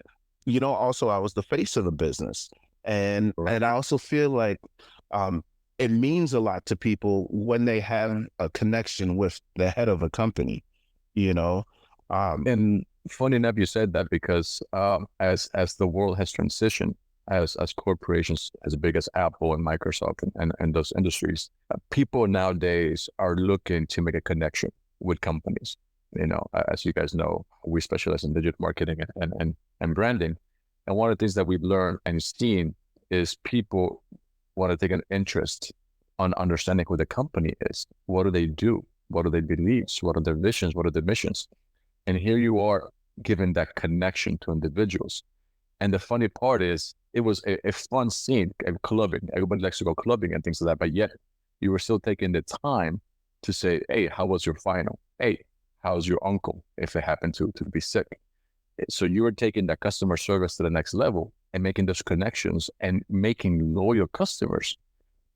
also I was the face of the business. Right. And I also feel like um it means a lot to people when they have a connection with the head of a company, you know. Um And funny enough, you said that because as the world has transitioned, as corporations as big as Apple and Microsoft and those industries, people nowadays are looking to make a connection with companies. As you guys know, we specialize in digital marketing and branding. And one of the things that we've learned and seen is people want to take an interest on understanding who the company is. What do they do? What are their beliefs? What are their visions? What are their missions? And here you are giving that connection to individuals. And the funny part is, it was a fun scene, clubbing. Everybody likes to go clubbing and things like that. But yet, you were still taking the time to say, hey, how was your final? Hey, how's your uncle if it happened to be sick? So you were taking that customer service to the next level and making those connections and making loyal customers.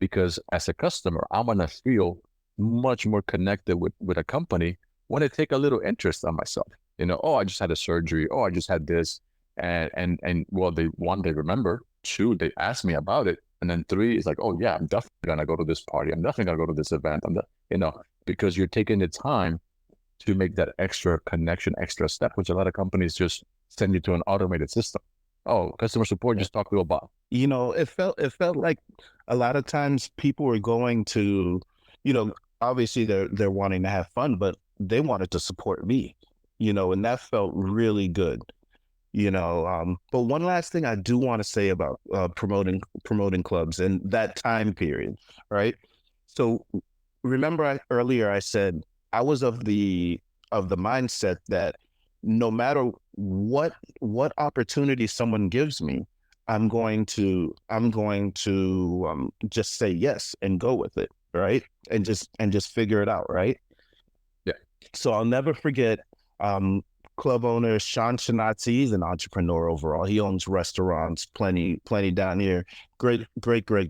Because as a customer, I'm going to feel much more connected with a company when they take a little interest on myself. Oh, I just had a surgery. Oh, I just had this. And well, they remember. Two, they ask me about it. And then three is like, oh yeah, I'm definitely gonna go to this party. I'm definitely gonna go to this event. Because you're taking the time to make that extra connection, extra step, which a lot of companies just send you to an automated system. Oh, customer support, just talk to a bot. it felt like a lot of times people were going to, you know, obviously they're wanting to have fun, but they wanted to support me, and that felt really good. But one last thing I do want to say about promoting clubs and that time period, right? So remember earlier I said I was of the mindset that no matter what opportunity someone gives me, I'm going to just say yes and go with it, right? And just figure it out, right? Yeah. So I'll never forget um, club owner Sean Shinatsi. He's an entrepreneur overall. He owns restaurants, plenty down here. Great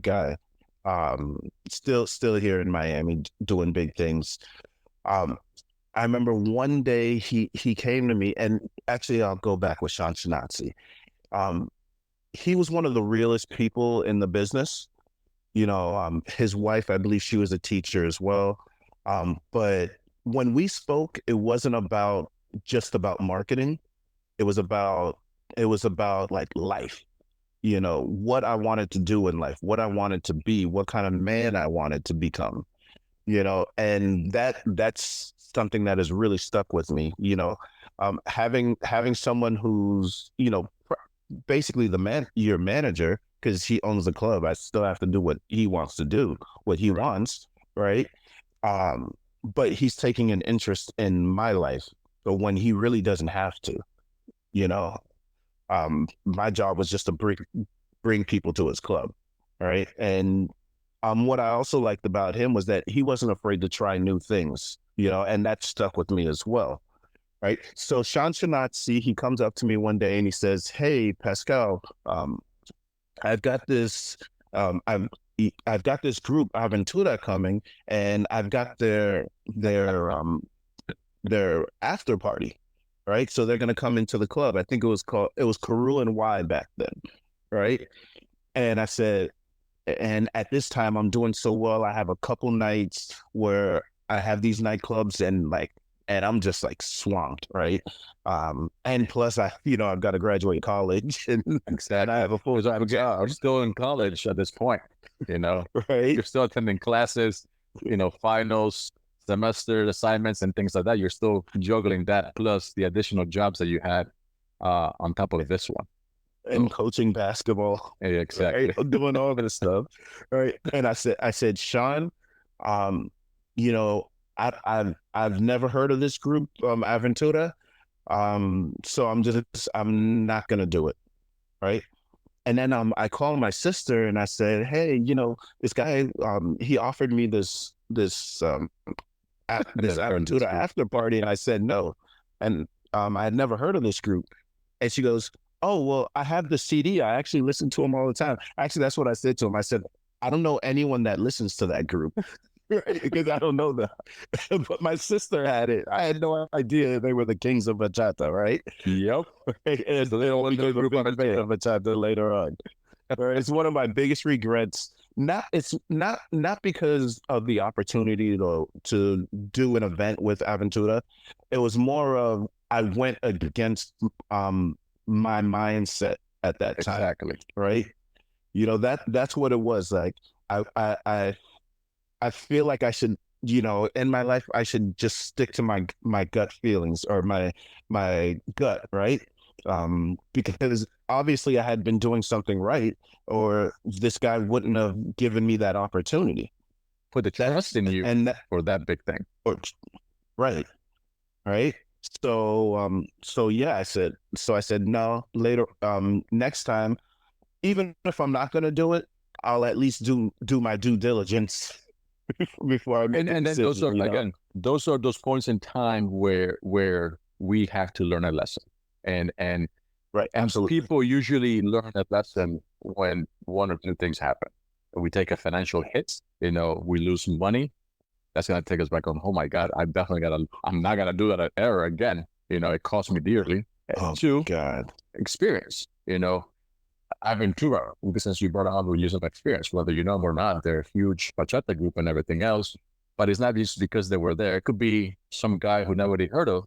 guy. Um, still here in Miami doing big things. Um, I remember one day he came to me, and actually I'll go back with Sean Shinatsi. Um, he was one of the realest people in the business. His wife, I believe she was a teacher as well. But when we spoke, it wasn't just about marketing. It was about like life, what I wanted to do in life, what I wanted to be, what kind of man I wanted to become, and that's something that has really stuck with me, having someone who's, basically your manager, because he owns the club. I still have to do what he wants to do, what he wants, right? Um, but he's taking an interest in my life, but when he really doesn't have to, you know. My job was just to bring people to his club, right? And what I also liked about him was that he wasn't afraid to try new things, and that stuck with me as well, right? So Sean Shinatsi, he comes up to me one day and he says, "Hey, Pascal, I've got this, um, I've I've got this group, Aventura, coming, and I've got their after party, right? So they're gonna come into the club. I think it was Carew and Y back then, right?" And I said, and at this time I'm doing so well. I have a couple nights where I have these nightclubs, and like and I'm just like swamped, right? And plus I've got to graduate college and Exactly. I have a full-time job. I'm still in college at this point, you know. Right? You're still attending classes, finals, semester assignments, and things like that. You're still juggling that plus the additional jobs that you had on top of this one. And coaching basketball. Yeah, exactly. Right? I'm doing all this stuff. Right. And I said, Sean, you know, I've never heard of this group, Aventura. So I'm not gonna do it. Right. And then I called my sister and I said, hey, this guy, he offered me this this Aventura after party, and I said no. And I had never heard of this group. And she goes, oh, well, I have the CD. I actually listen to them all the time. Actually, that's what I said to him. I said, I don't know anyone that listens to that group. Right? Because I don't know that. But my sister had it. I had no idea they were the kings of bachata, right? Yep. Right? And so they don't want to group of bachata later on. It's one of my biggest regrets. It's not because of the opportunity to do an event with Aventura. It was more of I went against my mindset at that time. Exactly. Right. That's what it was. Like I feel like I should, in my life, I should just stick to my gut feelings or my gut. Right. Because obviously I had been doing something right, or this guy wouldn't have given me that opportunity. Put the trust in you for that big thing. Right. Right. So yeah, I said no later. Next time, even if I'm not going to do it, I'll at least do my due diligence before I make and then those are again, those are those points in time where we have to learn a lesson. And right, absolutely. People usually learn that lesson when one or two things happen. We take a financial hit, we lose money. That's gonna take us back on. Oh my God, I'm not gonna do that error again. It cost me dearly. Oh Two, God, experience. Aventura, since you brought on, we're using experience, whether you know them or not. They're a huge bachata group and everything else. But it's not just because they were there. It could be some guy who nobody heard of,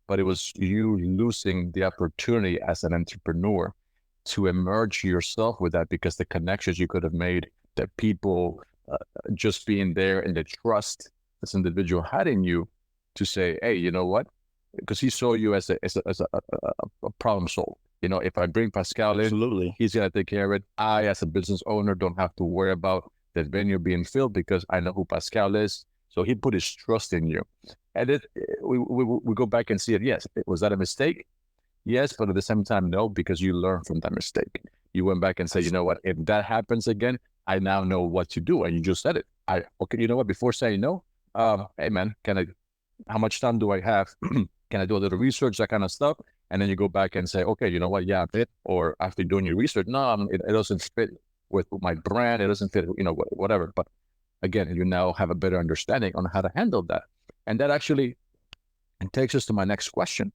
but it was you losing the opportunity as an entrepreneur to emerge yourself with that, because the connections you could have made, the people just being there, and the trust this individual had in you to say, hey, you know what? Because he saw you as a problem solver. If I bring Pascal in, absolutely, he's gonna take care of it. I, as a business owner, don't have to worry about the venue being filled because I know who Pascal is. So he put his trust in you. And we go back and see it. Yes, was that a mistake? Yes, but at the same time, no, because you learn from that mistake. You went back and said, you know what? If that happens again, I now know what to do. And you just said it. Okay, you know what? Before saying no, hey man, how much time do I have? Can I do a little research, that kind of stuff? And then you go back and say, okay, you know what? Yeah, fit. Or after doing your research, no, it doesn't fit with my brand. It doesn't fit, whatever. But again, you now have a better understanding on how to handle that. And that actually takes us to my next question.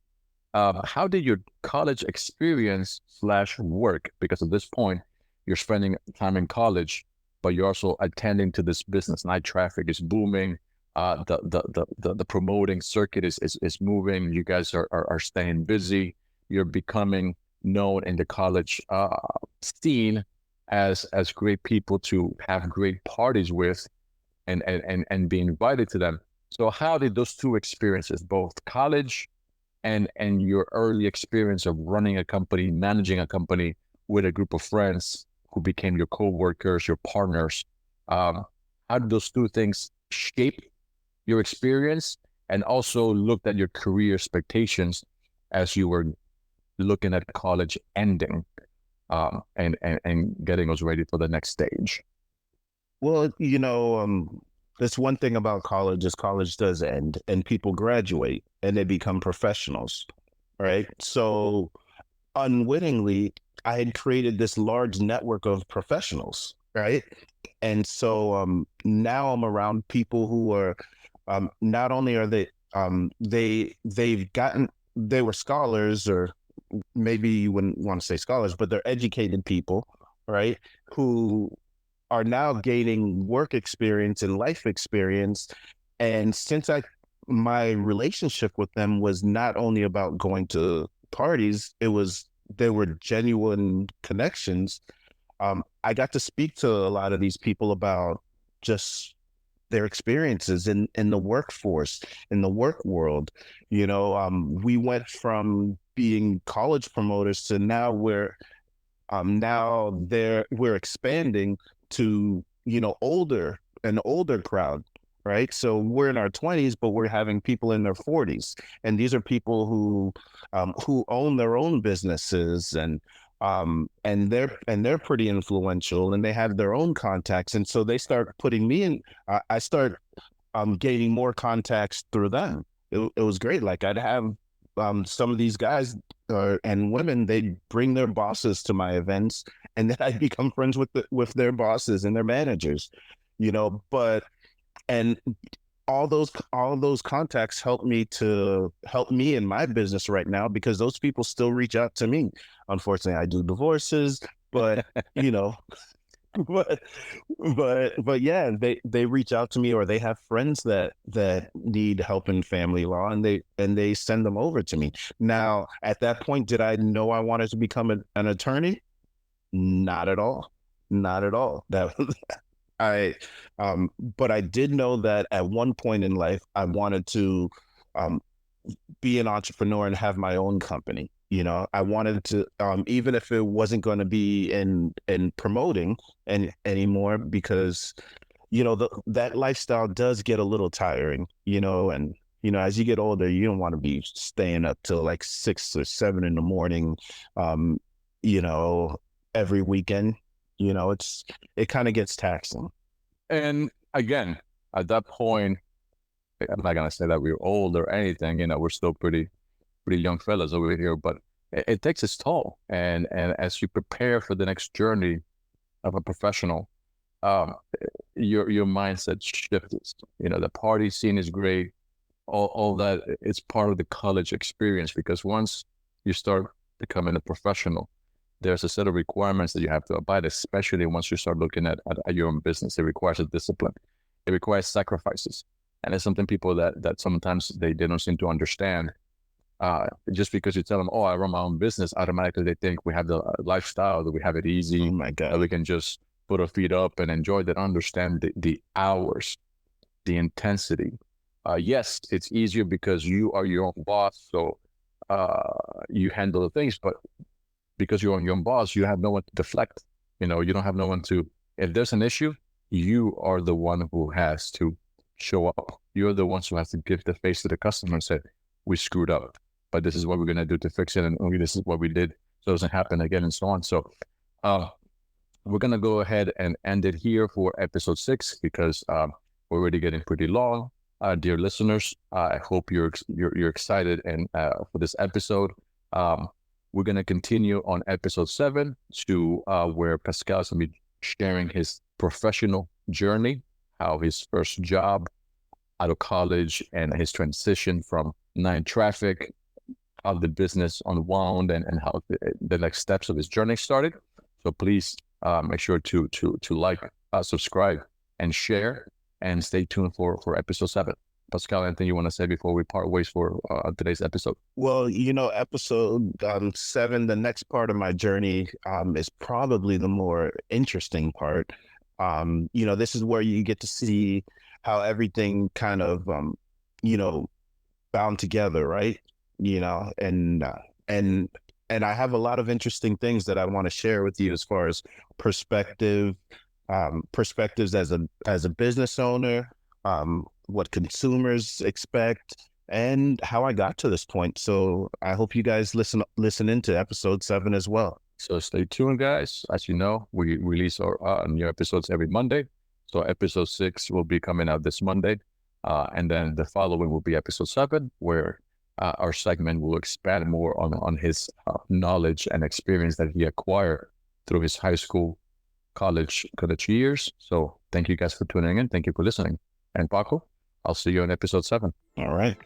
How did your college experience / work? Because at this point, you're spending time in college, but you're also attending to this business. Night traffic is booming. The promoting circuit is moving. You guys are staying busy. You're becoming known in the college scene as great people to have great parties with, and be invited to them. So how did those two experiences, both college and your early experience of running a company, managing a company with a group of friends who became your co-workers, your partners, how did those two things shape your experience, and also looked at your career expectations as you were looking at college ending, and getting us ready for the next stage? Well, that's one thing about college is college does end and people graduate and they become professionals, right? So unwittingly, I had created this large network of professionals, right? And so now I'm around people who are not only are they they were scholars, or maybe you wouldn't want to say scholars, but they're educated people, right? Who are now gaining work experience and life experience. And since I my relationship with them was not only about going to parties, there were genuine connections. I got to speak to a lot of these people about just their experiences in the workforce, in the work world. We went from being college promoters to we're expanding to, an older crowd, right? So we're in our 20s, but we're having people in their 40s, and these are people who own their own businesses, and they're pretty influential, and they have their own contacts, and so they start putting me in. I start gaining more contacts through them. It was great. Like, I'd have some of these guys and women, they'd bring their bosses to my events, and then I'd become friends with their bosses and their managers, but and all those contacts help me in my business right now, because those people still reach out to me. Unfortunately, I do divorces, but you know, but but yeah, they reach out to me, or they have friends that need help in family law, and they send them over to me. Now, at that point, did I know I wanted to become an attorney? Not at all. Not at all. That I but I did know that at one point in life I wanted to um be an entrepreneur and have my own company. I wanted to, even if it wasn't going to be in promoting anymore, because that lifestyle does get a little tiring, and as you get older, you don't want to be staying up till like 6 or 7 in the morning, um, you know, every weekend. It kind of gets taxing. And again, at that point, I'm not gonna say that we're old or anything. We're still pretty young fellas over here, but it takes its toll. And as you prepare for the next journey of a professional, um, your mindset shifts. The party scene is great. All that, it's part of the college experience, because once you start becoming a professional, there's a set of requirements that you have to abide, especially once you start looking at your own business. It requires a discipline. It requires sacrifices. And it's something people that sometimes they don't seem to understand. Just because you tell them, oh, I run my own business, automatically they think we have the lifestyle, that we have it easy, Oh my that God. we can just put our feet up and enjoy. They don't understand the hours, the intensity. Yes, it's easier because you are your own boss, so you handle the things, but because you're your own boss, you have no one to deflect. You don't have no one to, if there's an issue, you are the one who has to show up. You're the ones who has to give the face to the customer and say, we screwed up, but this is what we're going to do to fix it. And this is what we did so it doesn't happen again, and so on. So we're going to go ahead and end it here for episode 6, because we're already getting pretty long. Dear listeners, I hope you're excited and for this episode. We're going to continue on episode 7 to where Pascal is going to be sharing his professional journey, how his first job out of college and his transition from night traffic, how the business unwound, and how the next steps of his journey started. So please make sure to like, subscribe, and share, and stay tuned for episode 7. Pascal, anything you want to say before we part ways for today's episode? Well, episode 7, the next part of my journey, is probably the more interesting part. This is where you get to see how everything kind of, bound together, right? And I have a lot of interesting things that I want to share with you, as far as perspectives as a business owner, what consumers expect, and how I got to this point. So I hope you guys listen into episode 7 as well. So stay tuned, guys. As you know, we release our new episodes every Monday. So episode 6 will be coming out this Monday. And then the following will be episode 7, where our segment will expand more on his knowledge and experience that he acquired through his high school, college years. So thank you guys for tuning in. Thank you for listening. And Paco, I'll see you on episode 7. All right.